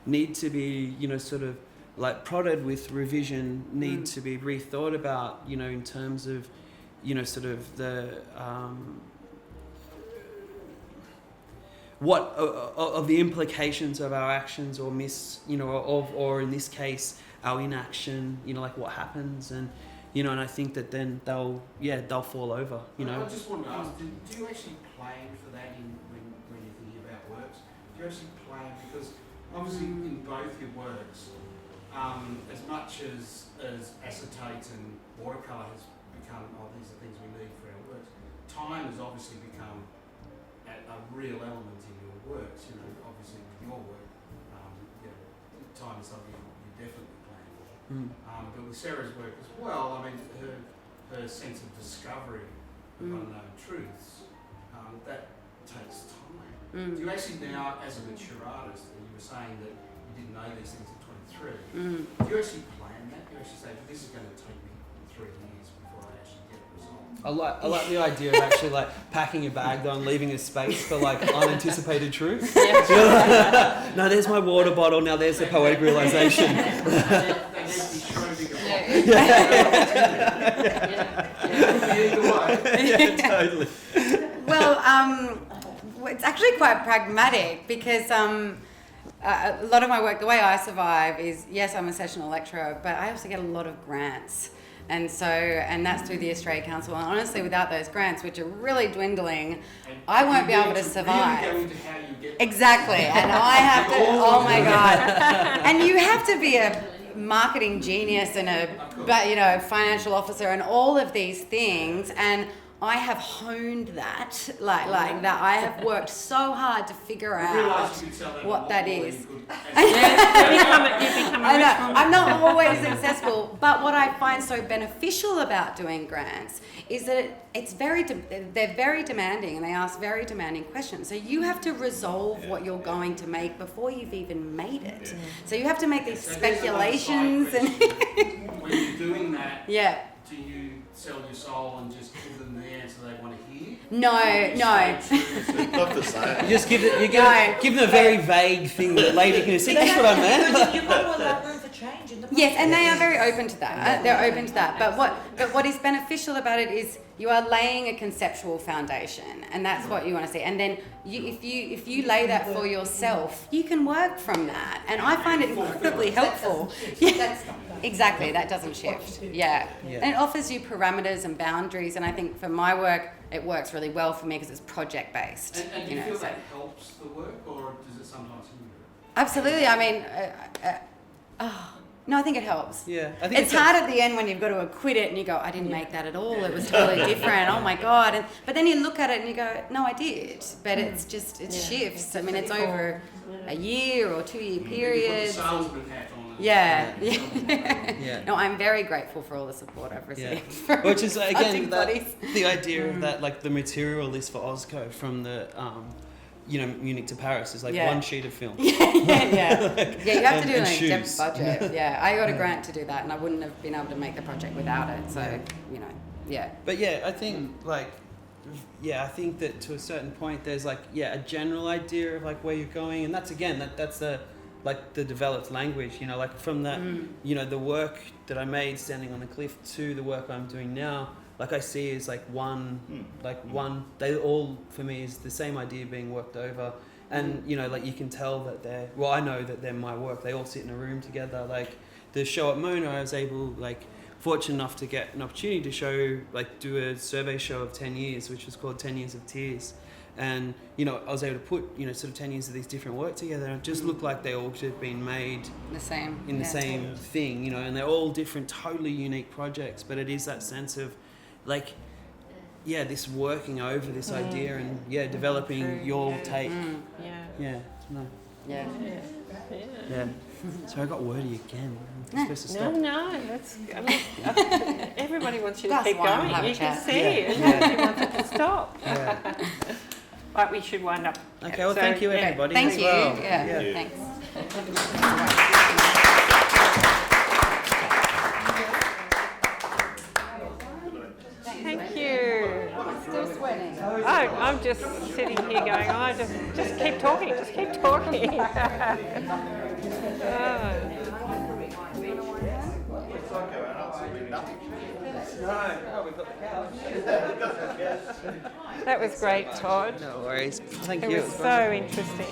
S2: need to be, you know, sort of like prodded with revision, need to be rethought about, you know, in terms of, you know, sort of the what of the implications of our actions or or in this case our inaction, you know, like what happens, and you know, and I think that then they'll fall over, you know.
S8: I just wanted to ask, do you actually plan for that when you're thinking about works? Do you actually plan, because obviously in both your works, as much as acetate and watercolour has become, these are things we need for our works, time has obviously become a real element in your works. You know, obviously with your work, you know, time is something you definitely plan for. But with Sarah's work as well, I mean, her sense of discovery of unknown truths, that takes time. Do you actually now, as a mature artist, and you were saying that you didn't know these things at 23, do you actually plan that? Do you actually say, this is going to take me 3 years before I actually get a result?
S2: I like the idea of actually like packing a bag though and leaving a space for like unanticipated truth. No, there's my water bottle, now there's the poetic realisation. Totally.
S3: Well, it's actually quite pragmatic because a lot of my work, the way I survive is, yes, I'm a sessional lecturer, but I also get a lot of grants. And that's through the Australia Council. And honestly, without those grants, which are really dwindling, I won't be able to survive.
S8: Really go into how you get
S3: exactly. And I have to, oh my God. And you have to be a marketing genius and a financial officer and all of these things. And I have honed that, like that. I have worked so hard to figure out what that is. I know, I'm not always successful, but what I find so beneficial about doing grants is that they're very demanding and they ask very demanding questions. So you have to resolve what you're going to make before you've even made it. So you have to make these speculations and
S8: when you're doing that, do you sell your soul and just give them the answer they want to hear?
S3: No.
S4: Not the same.
S2: You just give them a very vague thing that later can see. That's what I meant.
S9: You've got to allow room for change in the process.
S3: Yes, and they are very open to that. They're open to that. But what is beneficial about it is you are laying a conceptual foundation, and that's what you want to see. And then if you lay that for yourself, you can work from that. And I find it incredibly helpful. Exactly, that doesn't shift. Yeah. And it offers you parameters and boundaries. And I think for my work, it works really well for me because it's project based.
S8: And do you feel that helps the work, or does it sometimes hinder it?
S3: Absolutely. I mean, No, I think it helps.
S2: Yeah, I think
S3: It's hard at the end when you've got to acquit it and you go, I didn't make that at all. It was totally different. Oh my God. But then you look at it and you go, no, I did. But it's just, it shifts. I mean, it's over a year or 2 year
S8: You put
S3: period.
S8: the salesman hat on.
S3: Yeah. No, I'm very grateful for all the support I've received. From
S2: Which is again
S3: hunting buddies.
S2: the idea of that, like the material list for Ozco from the Munich to Paris is like one sheet of film.
S3: Yeah, you have to do
S2: and
S3: an in-depth
S2: shoes.
S3: budget. Yeah, I got a grant to do that, and I wouldn't have been able to make the project without it. So,
S2: But yeah, I think I think that to a certain point, there's like a general idea of like where you're going, and that's again that's the developed language, like from that, the work that I made standing on the cliff to the work I'm doing now, like I see is like one, they all for me is the same idea being worked over, and like you can tell that I know that they're my work. They all sit in a room together. Like the show at Mona, I was fortunate enough to get an opportunity to show, do a survey show of 10 years, which was called 10 Years of Tears. And, I was able to put, sort of 10 years of these different work together, and it just looked like they all could have been made
S3: the same
S2: in the same thing, and they're all different, totally unique projects, but it is that sense of, this working over this idea and, developing your take. Yeah. So I got wordy again. I'm supposed to stop.
S1: No, that's. Everybody wants you to
S3: Glass
S1: keep
S3: wine,
S1: going.
S3: have a
S1: You can
S3: chat.
S1: see it. Nobody wants it to stop.
S2: Yeah.
S1: Right, we should wind up.
S2: Okay, well,
S1: So,
S2: thank you, everybody.
S3: Thank
S2: as
S3: you.
S2: well.
S3: Yeah, thanks.
S1: Thank you.
S3: I'm still sweating.
S1: Oh, I'm just sitting here going, just keep talking, just keep talking. That was great, Todd.
S2: No worries. Thank
S1: It
S2: you.
S1: was so interesting.